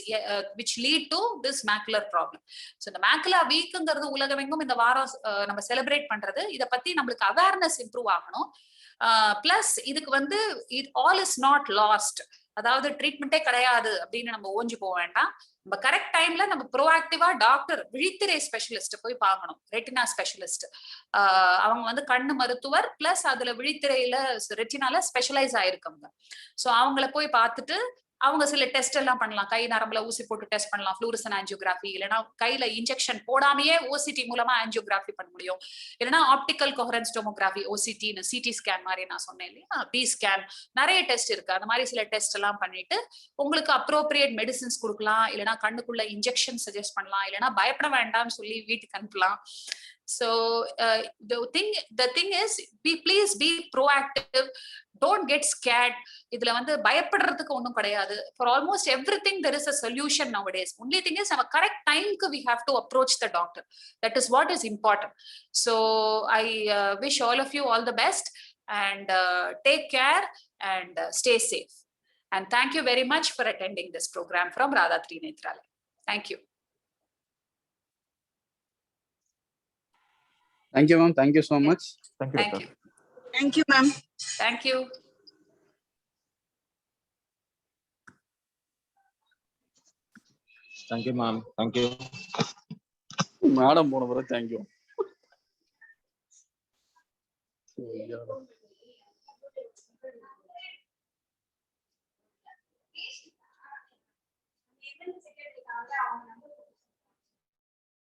A: which lead to this macular problem. so இந்த மேக்குலா வீக்ங்கிறது உலகமெங்கும் இந்த வாரம் நம்ம செலிப்ரேட் பண்றது. இத பத்தி நம்மளுக்கு அவேர்னஸ் இம்ப்ரூவ் ஆகணும். பிளஸ் இதுக்கு வந்து ஆல் இஸ் நாட் லாஸ்ட், அதாவது ட்ரீட்மெண்டே கிடையாது அப்படின்னு நம்ம ஓஞ்சு போக வேண்டாம். நம்ம கரெக்ட் டைம்ல நம்ம ப்ரோஆக்டிவா டாக்டர், விழித்திரை ஸ்பெஷலிஸ்ட் போய் பார்க்கணும். ரெட்டினா ஸ்பெஷலிஸ்ட் அவங்க வந்து கண்ணு மருத்துவர் பிளஸ் அதுல விழித்திரையில ரெட்டினால ஸ்பெஷலைஸ் ஆயிருக்காங்க. சோ அவங்கள போய் பார்த்துட்டு அவங்க சில டெஸ்ட் எல்லாம் பண்ணலாம். கை நரம்புல ஊசி போட்டு டெஸ்ட் பண்ணலாம், ஃப்ளூரசன் ஆஞ்சியோகிராஃபி, இல்லைன்னா கையில இன்ஜெக்ஷன் போடாமையே ஓசிடி மூலமா ஆஞ்சியோகிராஃபி பண்ண முடியும், இல்லைன்னா ஆப்டிக்கல் கோஹரன்ஸ் டோமோகிராஃபி, ஓசிடின்னு சிடி ஸ்கேன் மாதிரி நான் சொன்னேன் இல்லையா, பி ஸ்கேன், நிறைய டெஸ்ட் இருக்கு. அந்த மாதிரி சில டெஸ்ட் எல்லாம் பண்ணிட்டு உங்களுக்கு அப்ரோப்ரியேட் மெடிசின்ஸ் கொடுக்கலாம், இல்லைன்னா கண்ணுக்குள்ள இன்ஜெக்ஷன் சஜஸ்ட் பண்ணலாம், இல்லைன்னா பயப்பட வேண்டாம்னு சொல்லி வீட்டுக்கு அனுப்பலாம். So the thing is, please be proactive, don't get scared. இதுல வந்து பயப்படுறதுக்கு ஒண்ணும் கிடையாது. For almost everything there is a solution nowadays. Only thing is our correct time we have to approach the doctor. That is what is important. So I wish all of you all the best and take care and stay safe. And thank you very much for attending this program from Radha Trinetralaya. Thank you.
C: Thank you, ma'am. Thank you so much.
E: Thank you,
A: Thank
E: Doctor.
A: you.
B: Thank you, ma'am.
A: Thank you.
G: Thank you, ma'am. Thank you.
C: Madam, thank you.